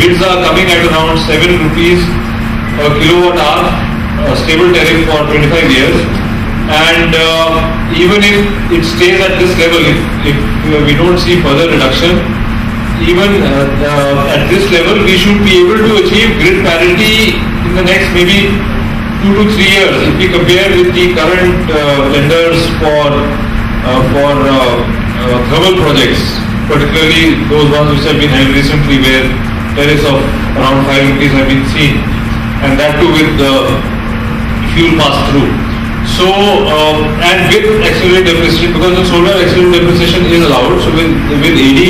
bids are coming at around 7 rupees per kilowatt hour, stable tariff for 25 years. And even if it stays at this level, if we don't see further reduction, even at this level, we should be able to achieve grid parity in the next maybe 2 to 3 years. If we compare with the current tenders for thermal projects, particularly those ones which have been held recently, where tariffs of around 5 rupees have been seen, and that too with the fuel pass through. So, and with accelerated depreciation, because the solar accelerated depreciation is allowed, so with AD,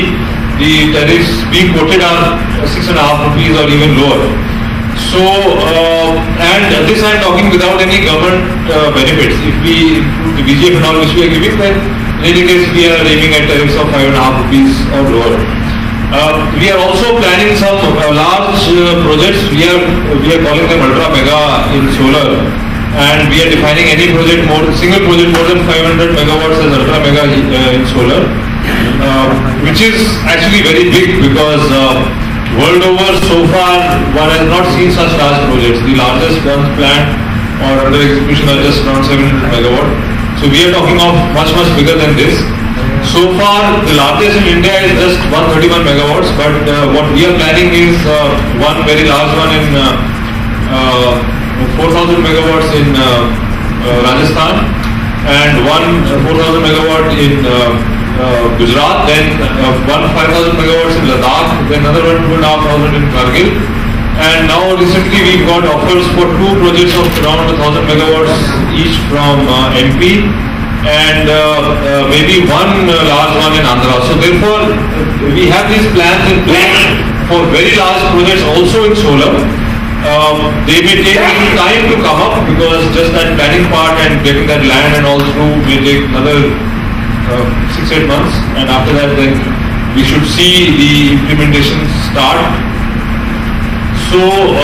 the tariffs being quoted are 6.5 rupees or even lower. So, and this I am talking without any government benefits. If we include the VGF and all which we are giving, then in any case we are aiming at tariffs of 5.5 rupees or lower. We are also planning some large projects. We are calling them ultra mega in solar. And we are defining any project single project more than 500 megawatts as ultra mega in solar, which is actually very big, because world over so far one has not seen such large projects. The largest ones planned or under execution are just around 700 megawatt. So we are talking of much bigger than this. So far the largest in India is just 131 megawatts, but what we are planning is one very large one in 4,000 megawatts in Rajasthan, and one 4,000 megawatt in Gujarat, then one 5,000 megawatts in Ladakh, then another one 2,500 in Kargil, and now recently we've got offers for 2 projects of around 1,000 megawatts each from MP, and maybe one large one in Andhra. So therefore we have these plans in place for very large projects also in solar. They may take some time to come up, because just that planning part and getting that land and all through may take another 6-8 months, and after that then we should see the implementation start. So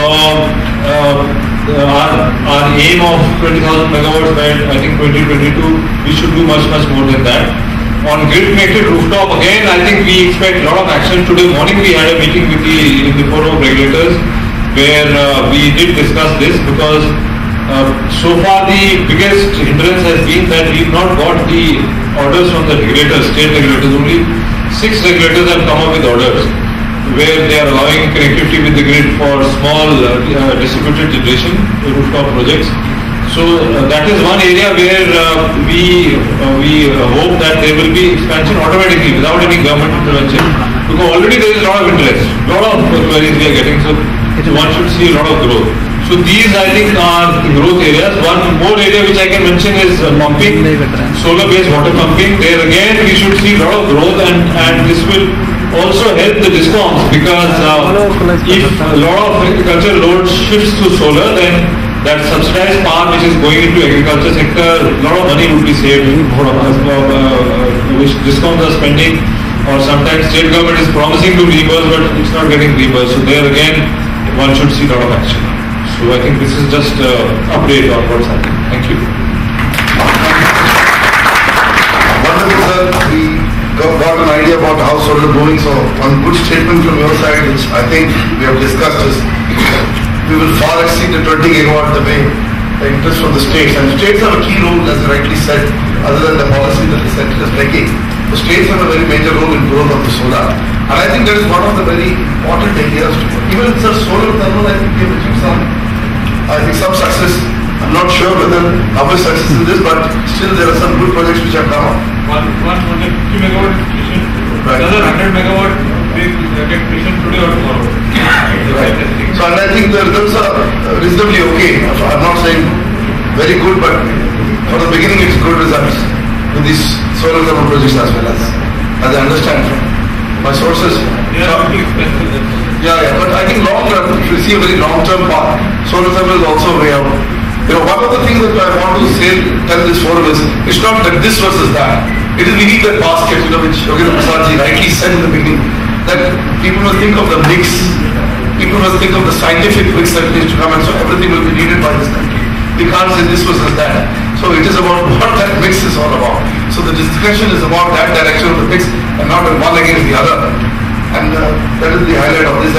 our aim of 20,000 megawatts by I think 2022, we should do much more than that. On grid connected rooftop, again I think we expect a lot of action. Today morning we had a meeting with the forum of regulators, where we did discuss this, because so far the biggest hindrance has been that we've not got the orders from the regulators, state regulators. Only 6 regulators have come up with orders where they are allowing connectivity with the grid for small distributed generation rooftop projects. So that is one area where we hope that there will be expansion automatically without any government intervention, because already there is a lot of interest, a lot of queries we are getting. So one should see a lot of growth. So these I think are the growth areas. One more area which I can mention is pumping, solar-based water pumping. There again we should see a lot of growth, and this will also help the discoms, because if a lot of agricultural load shifts to solar, then that subsidized power which is going into agriculture sector, a lot of money would be saved, which discoms are spending, or sometimes state government is promising to reimburse but it's not getting reimbursed. So there again one should see a lot of action. So I think this is just an update on what's happening. Thank you. Wonderful, sir. We got an idea about how solar is moving. So one good statement from your side, which I think we have discussed, is we will far exceed the 20 gigawatt the way the interest from the states. And states have a key role, as you rightly said, other than the policy that the centre is making. The states have a very major role in growth of the solar. And I think that is one of the very important areas. Even sir, solar thermal, I think we have achieved some success. I'm not sure whether our success in this, but still there are some good projects which have come up. One 50 megawatt station, Right. another 100 megawatt they get commissioned today or tomorrow. Right. So and I think the results are reasonably okay. I'm not saying very good, but for the beginning it's good results with these solar thermal projects as well, as I understand from my sources. They are pretty expensive. Yeah, but I think long run, if you see a very long-term path, solar thermal is also way out. One of the things that I want to tell this forum is, it's not that this versus that. It is we need that basket, which Yogendra Prasad ji rightly said in the beginning, that people must think of the mix. People must think of the scientific mix that needs to come, and so everything will be needed by this country. We can't say this versus that. So it is about what that mix is all about. So the discussion is about that direction of the mix, and not one against the other. And that is the highlight of this.